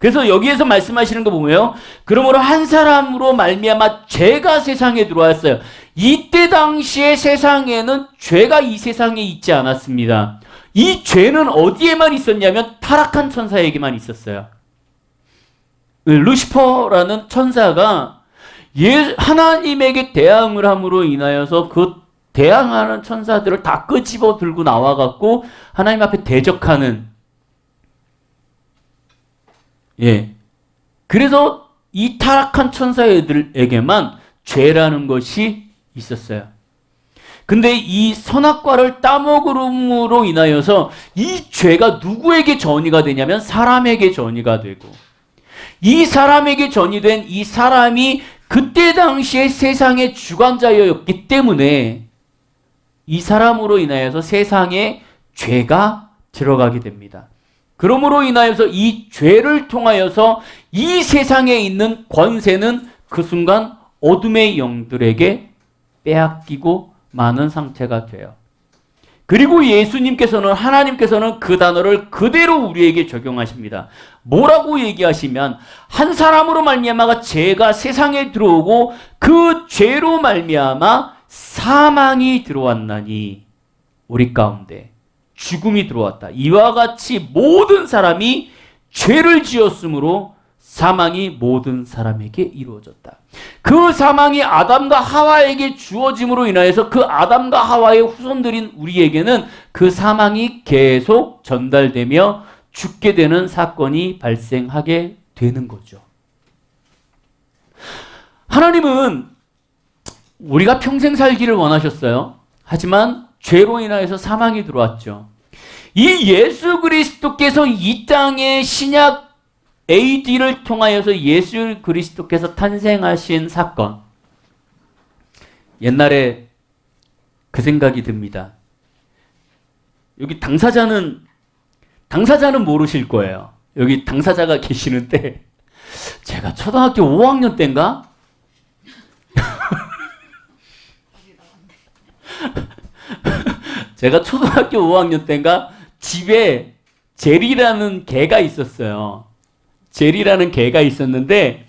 A: 그래서 여기에서 말씀하시는 거 보면요. 그러므로 한 사람으로 말미암아 죄가 세상에 들어왔어요. 이때 당시에 세상에는 죄가 이 세상에 있지 않았습니다. 이 죄는 어디에만 있었냐면 타락한 천사에게만 있었어요. 루시퍼라는 천사가 하나님에게 대항을 함으로 인하여서 그 대항하는 천사들을 다 끄집어 들고 나와갖고 하나님 앞에 대적하는, 그래서 이 타락한 천사들에게만 죄라는 것이 있었어요. 근데 이 선악과를 따먹음으로 인하여서 이 죄가 누구에게 전이가 되냐면 사람에게 전이가 되고, 이 사람에게 전이된 이 사람이 그때 당시에 세상의 주관자였기 때문에 이 사람으로 인하여서 세상에 죄가 들어가게 됩니다. 그러므로 인하여서 이 죄를 통하여서 이 세상에 있는 권세는 그 순간 어둠의 영들에게 빼앗기고 마는 상태가 돼요. 그리고 예수님께서는, 하나님께서는 그 단어를 그대로 우리에게 적용하십니다. 뭐라고 얘기하시면 한 사람으로 말미암아 죄가 세상에 들어오고 그 죄로 말미암아 사망이 들어왔나니 우리 가운데 죽음이 들어왔다. 이와 같이 모든 사람이 죄를 지었으므로 사망이 모든 사람에게 이루어졌다. 그 사망이 아담과 하와에게 주어짐으로 인하여서 그 아담과 하와의 후손들인 우리에게는 그 사망이 계속 전달되며 죽게 되는 사건이 발생하게 되는 거죠. 하나님은 우리가 평생 살기를 원하셨어요. 하지만 죄로 인하여서 사망이 들어왔죠. 이 예수 그리스도께서 이 땅에 신약 AD를 통하여서 예수 그리스도께서 탄생하신 사건. 옛날에 그 생각이 듭니다. 여기 당사자는 모르실 거예요. 여기 당사자가 계시는데 제가 초등학교 5학년 때인가? 제가 초등학교 5학년 때인가 집에 제리라는 개가 있었어요. 제리라는 개가 있었는데,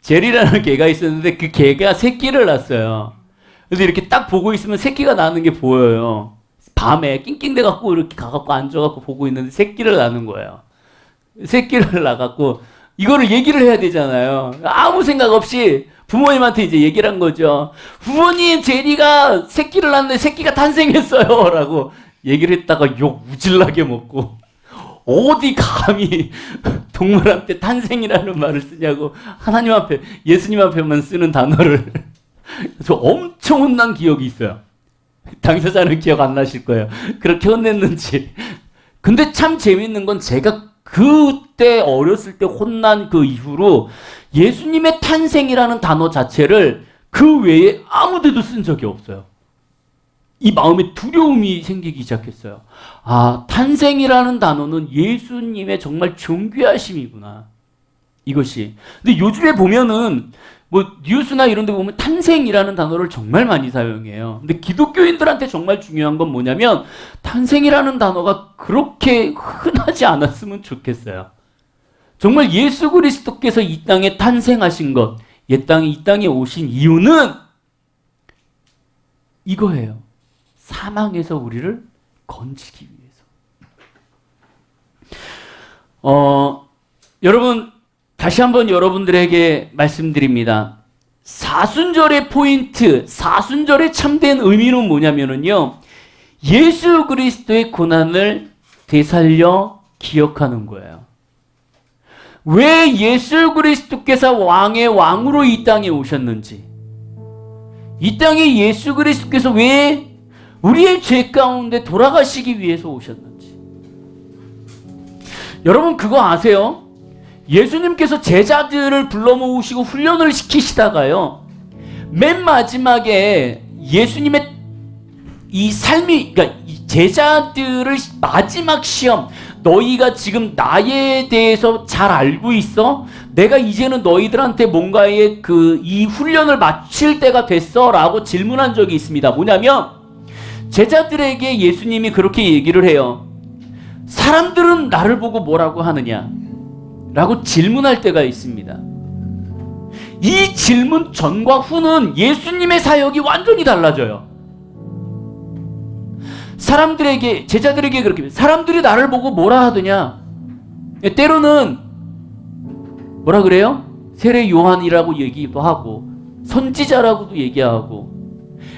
A: 제리라는 개가 있었는데 그 개가 새끼를 낳았어요. 그래서 이렇게 딱 보고 있으면 새끼가 낳는 게 보여요. 밤에 낑낑대갖고 이렇게 가갖고 앉아갖고 보고 있는데 새끼를 낳는 거예요. 새끼를 낳아갖고 이거를 얘기를 해야 되잖아요. 아무 생각 없이 부모님한테 이제 얘기를 한 거죠. 부모님, 제리가 새끼를 낳는데 새끼가 탄생했어요. 라고 얘기를 했다가 욕 우질나게 먹고 어디 감히 동물한테 탄생이라는 말을 쓰냐고 하나님 앞에, 예수님 앞에만 쓰는 단어를 저 엄청 혼난 기억이 있어요. 당사자는 기억 안 나실 거예요. 그렇게 혼냈는지. 근데 참 재밌는 건 제가 그때 어렸을 때 혼난 그 이후로 예수님의 탄생이라는 단어 자체를 그 외에 아무데도 쓴 적이 없어요. 이 마음에 두려움이 생기기 시작했어요. 아, 탄생이라는 단어는 예수님의 정말 존귀하심이구나. 이것이. 근데 요즘에 보면은 뭐 뉴스나 이런 데 보면 탄생이라는 단어를 정말 많이 사용해요. 근데 기독교인들한테 정말 중요한 건 뭐냐면 탄생이라는 단어가 그렇게 흔하지 않았으면 좋겠어요. 정말 예수 그리스도께서 이 땅에 탄생하신 것, 이 땅에 오신 이유는 이거예요. 사망에서 우리를 건지기 위해서. 여러분, 다시 한번 여러분들에게 말씀드립니다. 사순절의 포인트, 사순절의 참된 의미는 뭐냐면요, 예수 그리스도의 고난을 되살려 기억하는 거예요. 왜 예수 그리스도께서 왕의 왕으로 이 땅에 오셨는지, 이 땅에 예수 그리스도께서 왜 우리의 죄 가운데 돌아가시기 위해서 오셨는지. 여러분 그거 아세요? 예수님께서 제자들을 불러 모으시고 훈련을 시키시다가요, 맨 마지막에 예수님의 이 삶이, 그러니까 이 제자들을 마지막 시험, 너희가 지금 나에 대해서 잘 알고 있어? 내가 이제는 너희들한테 뭔가의 이 훈련을 마칠 때가 됐어? 라고 질문한 적이 있습니다. 뭐냐면 제자들에게 예수님이 그렇게 얘기를 해요. 사람들은 나를 보고 뭐라고 하느냐? 라고 질문할 때가 있습니다. 이 질문 전과 후는 예수님의 사역이 완전히 달라져요. 제자들에게 그렇게, 사람들이 나를 보고 뭐라 하더냐? 때로는 뭐라 그래요? 세례 요한이라고 얘기도 하고, 선지자라고도 얘기하고,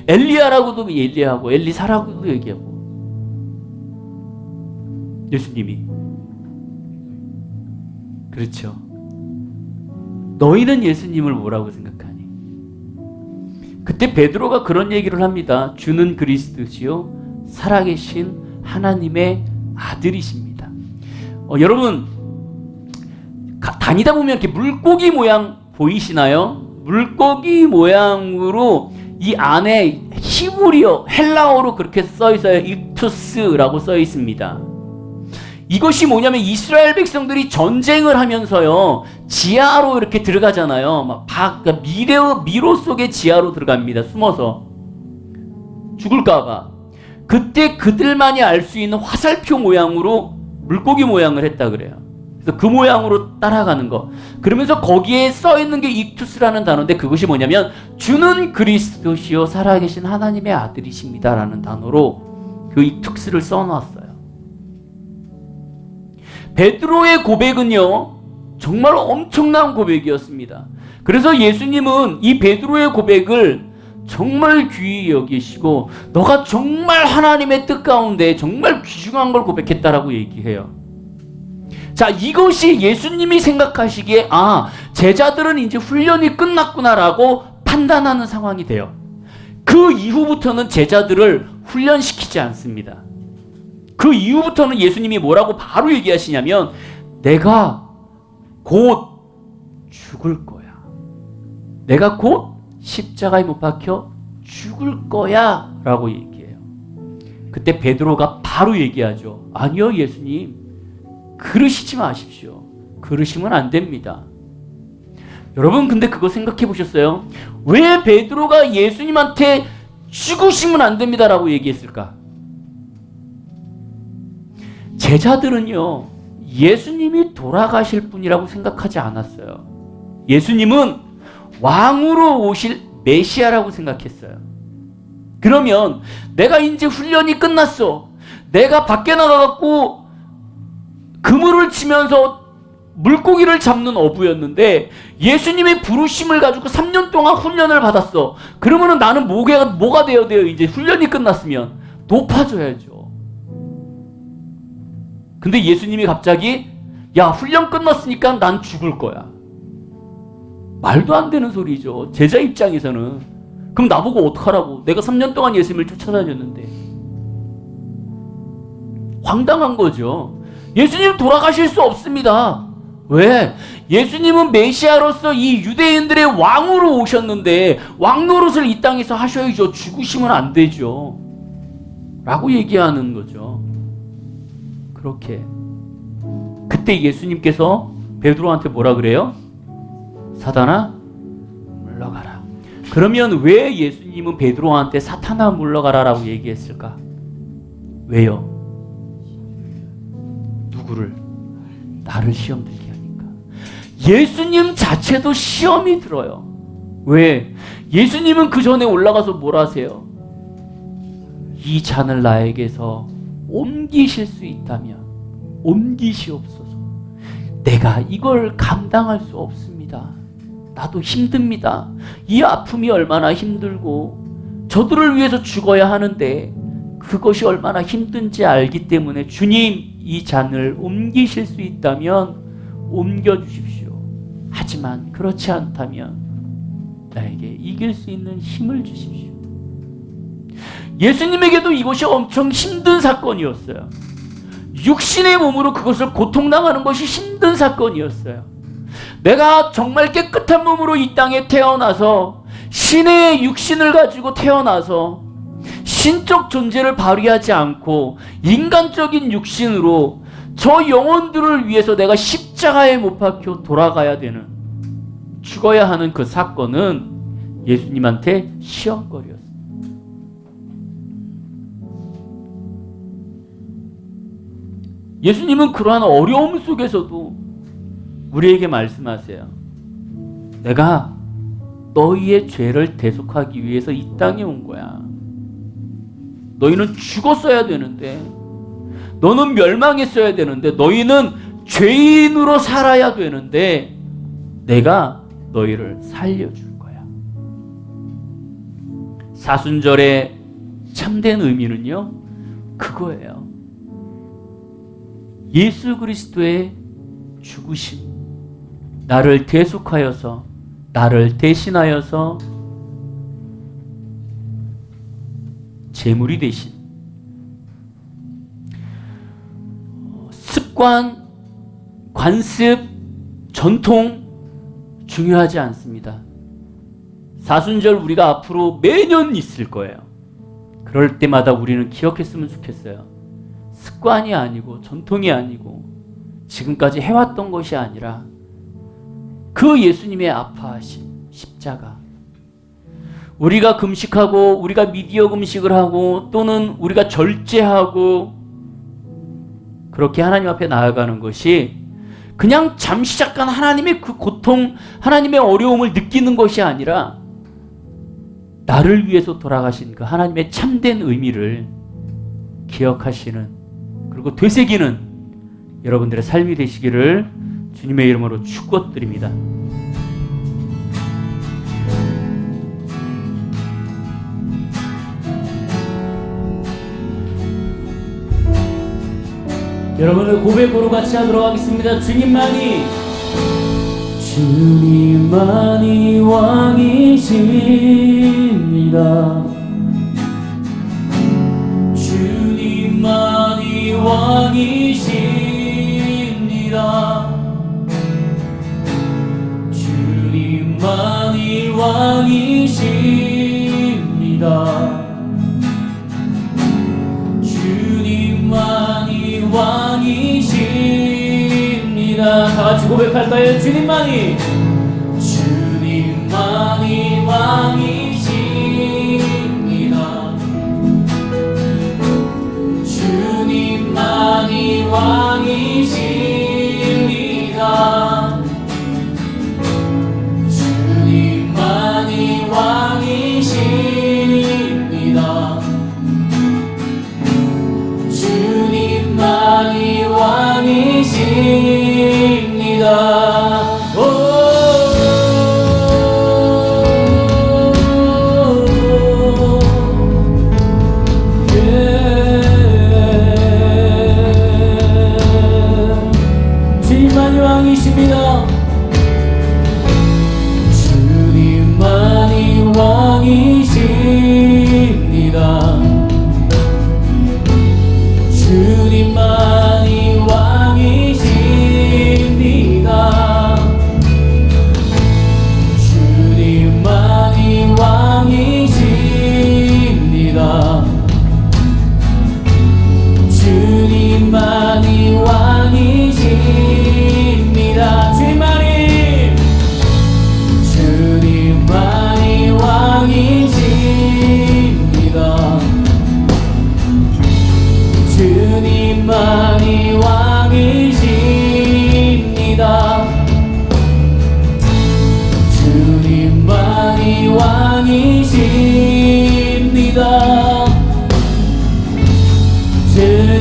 A: 엘리야라고도 얘기하고, 엘리사라고도 얘기하고. 예수님이 그렇죠. 너희는 예수님을 뭐라고 생각하니? 그때 베드로가 그런 얘기를 합니다. 주는 그리스도시요 살아계신 하나님의 아들이십니다. 여러분 다니다 보면 이렇게 물고기 모양 보이시나요? 물고기 모양으로 이 안에 히브리어, 헬라어로 그렇게 써 있어요. 익투스라고 써 있습니다. 이것이 뭐냐면 이스라엘 백성들이 전쟁을 하면서요, 지하로 이렇게 들어가잖아요. 그러니까 미로 속의 지하로 들어갑니다. 숨어서. 죽을까봐. 그때 그들만이 알 수 있는 화살표 모양으로 물고기 모양을 했다 그래요. 그래서 그 모양으로 따라가는 거. 그러면서 거기에 써 있는 게 익투스라는 단어인데, 그것이 뭐냐면 주는 그리스도시요 살아계신 하나님의 아들이십니다라는 단어로 그 익투스를 써놨어요. 베드로의 고백은요, 정말 엄청난 고백이었습니다. 그래서 예수님은 이 베드로의 고백을 정말 귀히 여기시고, 너가 정말 하나님의 뜻 가운데 정말 귀중한 걸 고백했다라고 얘기해요. 자, 이것이 예수님이 생각하시기에 제자들은 이제 훈련이 끝났구나라고 판단하는 상황이 돼요. 그 이후부터는 제자들을 훈련시키지 않습니다. 그 이후부터는 예수님이 뭐라고 바로 얘기하시냐면, 내가 곧 죽을 거야. 내가 곧 십자가에 못 박혀 죽을 거야 라고 얘기해요. 그때 베드로가 바로 얘기하죠. 아니요 예수님, 그러시지 마십시오. 그러시면 안 됩니다. 여러분 근데 그거 생각해 보셨어요? 왜 베드로가 예수님한테 죽으시면 안 됩니다 라고 얘기했을까? 제자들은요, 예수님이 돌아가실 분이라고 생각하지 않았어요. 예수님은 왕으로 오실 메시아라고 생각했어요. 그러면 내가 이제 훈련이 끝났어. 내가 밖에 나가갖고 그물을 치면서 물고기를 잡는 어부였는데 예수님의 부르심을 가지고 3년 동안 훈련을 받았어. 그러면은 나는 뭐가 되어야 돼요? 이제 훈련이 끝났으면 높아져야죠. 근데 예수님이 갑자기 야, 훈련 끝났으니까 난 죽을 거야. 말도 안 되는 소리죠. 제자 입장에서는. 그럼 나보고 어떡하라고. 내가 3년 동안 예수님을 쫓아다녔는데. 황당한 거죠. 예수님 돌아가실 수 없습니다. 왜? 예수님은 메시아로서 이 유대인들의 왕으로 오셨는데 왕 노릇을 이 땅에서 하셔야죠. 죽으시면 안 되죠. 라고 얘기하는 거죠. 그렇게. 그때 예수님께서 베드로한테 뭐라 그래요? 사탄아, 물러가라. 그러면 왜 예수님은 베드로한테 사탄아 물러가라 라고 얘기했을까? 왜요? 누구를? 나를 시험 들게 하니까. 예수님 자체도 시험이 들어요. 왜? 예수님은 그 전에 올라가서 뭘 하세요? 이 잔을 나에게서 옮기실 수 있다면 옮기시옵소서. 내가 이걸 감당할 수 없습니다. 나도 힘듭니다. 이 아픔이 얼마나 힘들고 저들을 위해서 죽어야 하는데 그것이 얼마나 힘든지 알기 때문에 주님, 이 잔을 옮기실 수 있다면 옮겨주십시오. 하지만 그렇지 않다면 나에게 이길 수 있는 힘을 주십시오. 예수님에게도 이것이 엄청 힘든 사건이었어요. 육신의 몸으로 그것을 고통당하는 것이 힘든 사건이었어요. 내가 정말 깨끗한 몸으로 이 땅에 태어나서 신의 육신을 가지고 태어나서 신적 존재를 발휘하지 않고 인간적인 육신으로 저 영혼들을 위해서 내가 십자가에 못 박혀 돌아가야 되는, 죽어야 하는 그 사건은 예수님한테 시험거리였어요. 예수님은 그러한 어려움 속에서도 우리에게 말씀하세요. 내가 너희의 죄를 대속하기 위해서 이 땅에 온 거야. 너희는 죽었어야 되는데, 너는 멸망했어야 되는데, 너희는 죄인으로 살아야 되는데 내가 너희를 살려줄 거야. 사순절의 참된 의미는요, 그거예요. 예수 그리스도의 죽으심, 나를 대속하여서, 나를 대신하여서 제물이 되신, 습관, 관습, 전통 중요하지 않습니다. 사순절 우리가 앞으로 매년 있을 거예요. 그럴 때마다 우리는 기억했으면 좋겠어요. 습관이 아니고 전통이 아니고 지금까지 해왔던 것이 아니라 그 예수님의 아파하신 십자가, 우리가 금식하고 우리가 미디어 금식을 하고 또는 우리가 절제하고 그렇게 하나님 앞에 나아가는 것이 그냥 잠시 잠깐 하나님의 그 고통, 하나님의 어려움을 느끼는 것이 아니라 나를 위해서 돌아가신 그 하나님의 참된 의미를 기억하시는, 그리고 되새기는 여러분들의 삶이 되시기를 주님의 이름으로 축원드립니다. 여러분의 고백으로 같이 하도록 하겠습니다. 주님만이 왕이십니다. 주님만이 왕이십니다. 주님만이 왕이십니다. 주님만이 왕이십니다. 다 같이 고백할까요? 주님만이 왕이십니다. 주님만이 왕이십니다. 주님만이 왕이십니다. 주님만이 왕이십니다. 오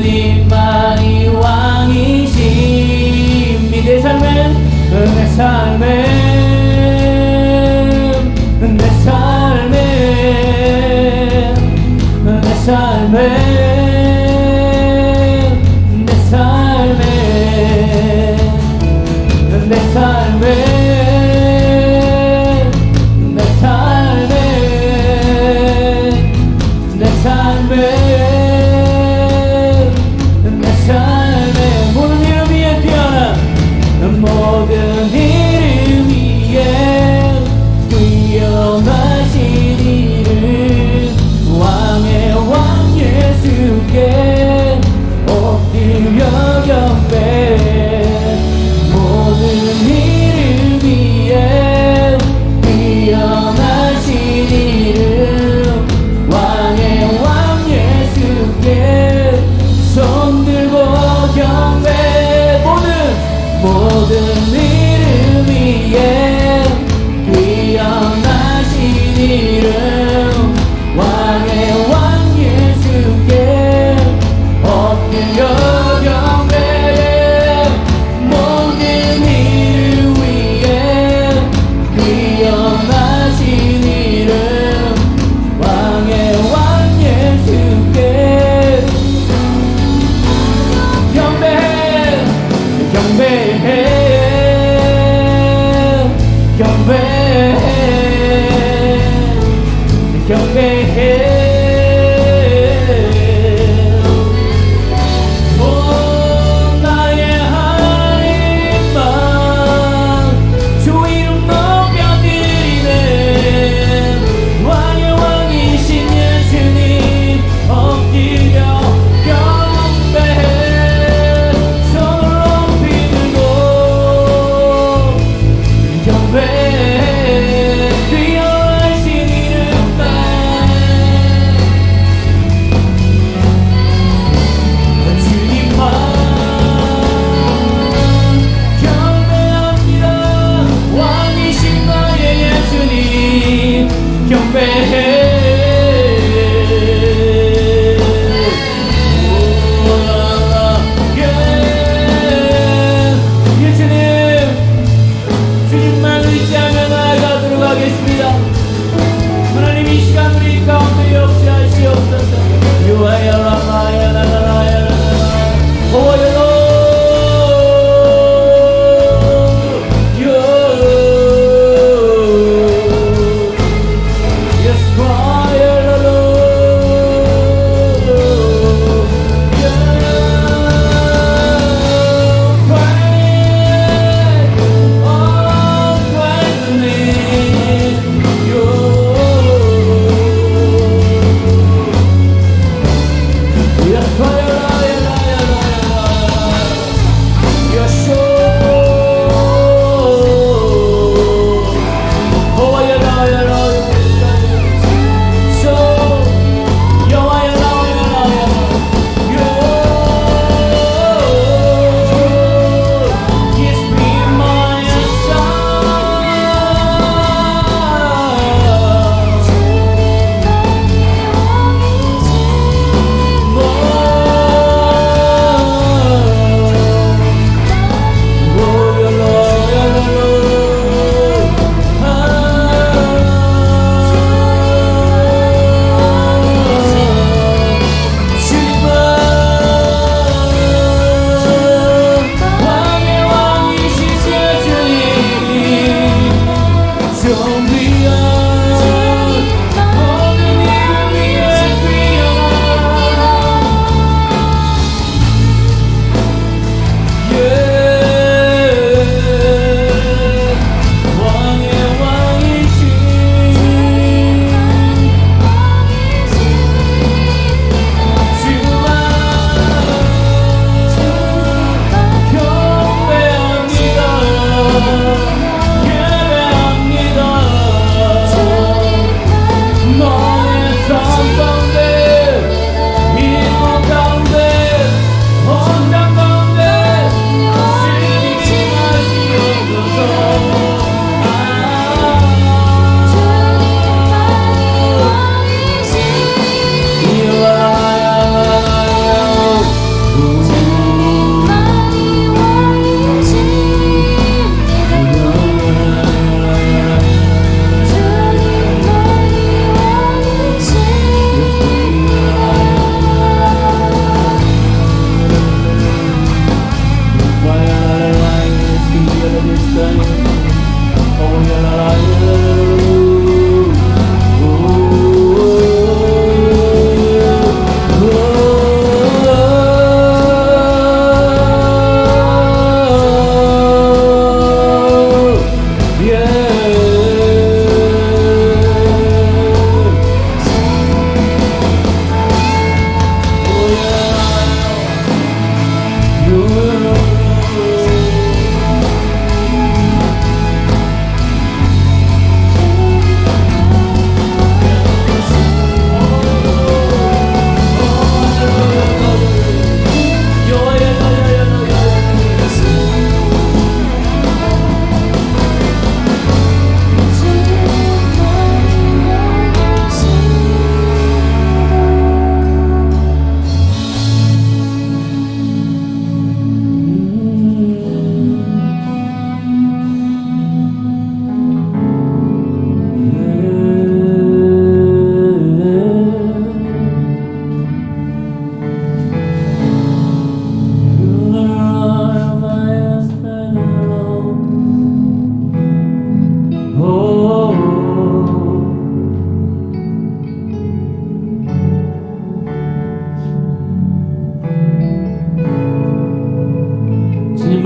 A: 주님만이 왕이십니다. 내 삶은 내 삶은 내 삶은 내 삶은 내 삶은 내 삶은 내 삶은 내 삶은 내 삶은 모든 이름 위에 뛰어나 모든 이름 위에 뛰어나신 이름 왕의 왕 예수께 엎드려 경배 모든 이름 위에 뛰어나신 이름 왕의 왕 예수께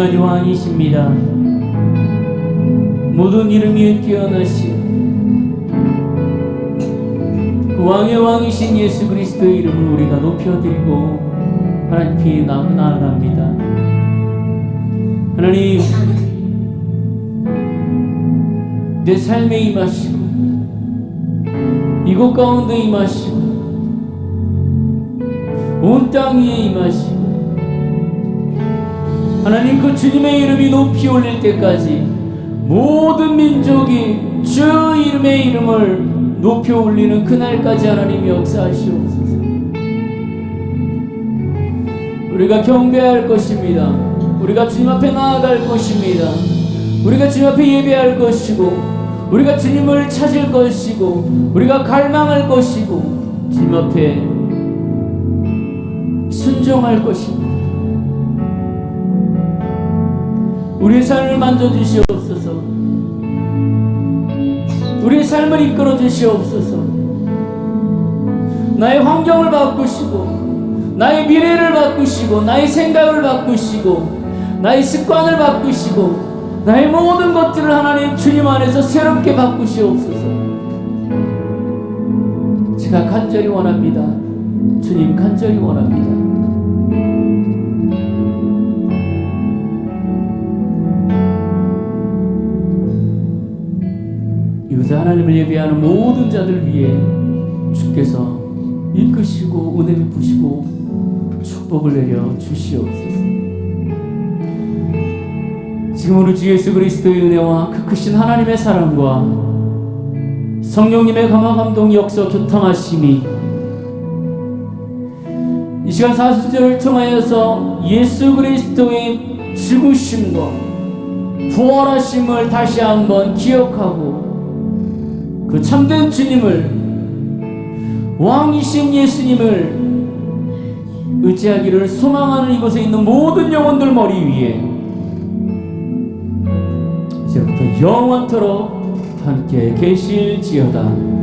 A: 주님만이 왕이십니다. 모든 이름 위에 뛰어나신 그 왕의 왕이신 예수 그리스도의 이름을 우리가 높여드리고 하나님께 나아갑니다. 하나님, 내 삶에 임하시고 이곳 가운데 임하시고 온 땅 위에 임하시고 하나님, 그 주님의 이름이 높이 올릴 때까지 모든 민족이 주 이름의 이름을 높이 올리는 그날까지 하나님 역사하시옵소서. 우리가 경배할 것입니다. 우리가 주님 앞에 나아갈 것입니다. 우리가 주님 앞에 예배할 것이고 우리가 주님을 찾을 것이고 우리가 갈망할 것이고 주님 앞에 순종할 것입니다. 우리의 삶을 만져주시옵소서. 우리의 삶을 이끌어 주시옵소서. 나의 환경을 바꾸시고 나의 미래를 바꾸시고 나의 생각을 바꾸시고 나의 습관을 바꾸시고 나의 모든 것들을 하나님 주님 안에서 새롭게 바꾸시옵소서. 제가 간절히 원합니다. 주님, 간절히 원합니다. 이곳에 하나님을 예배하는 모든 자들 위해 주께서 이끄시고 은혜 베푸시고 축복을 내려 주시옵소서. 지금 우리 주 예수 그리스도의 은혜와 그 크신 하나님의 사랑과 성령님의 감화 감동 역사 교통하심이 이 시간 사순절을 통하여서 예수 그리스도의 죽으심과 부활하심을 다시 한번 기억하고 그 참된 주님을 왕이신 예수님을 의지하기를 소망하는 이곳에 있는 모든 영혼들 머리 위에 이제부터 영원토록 함께 계실지어다.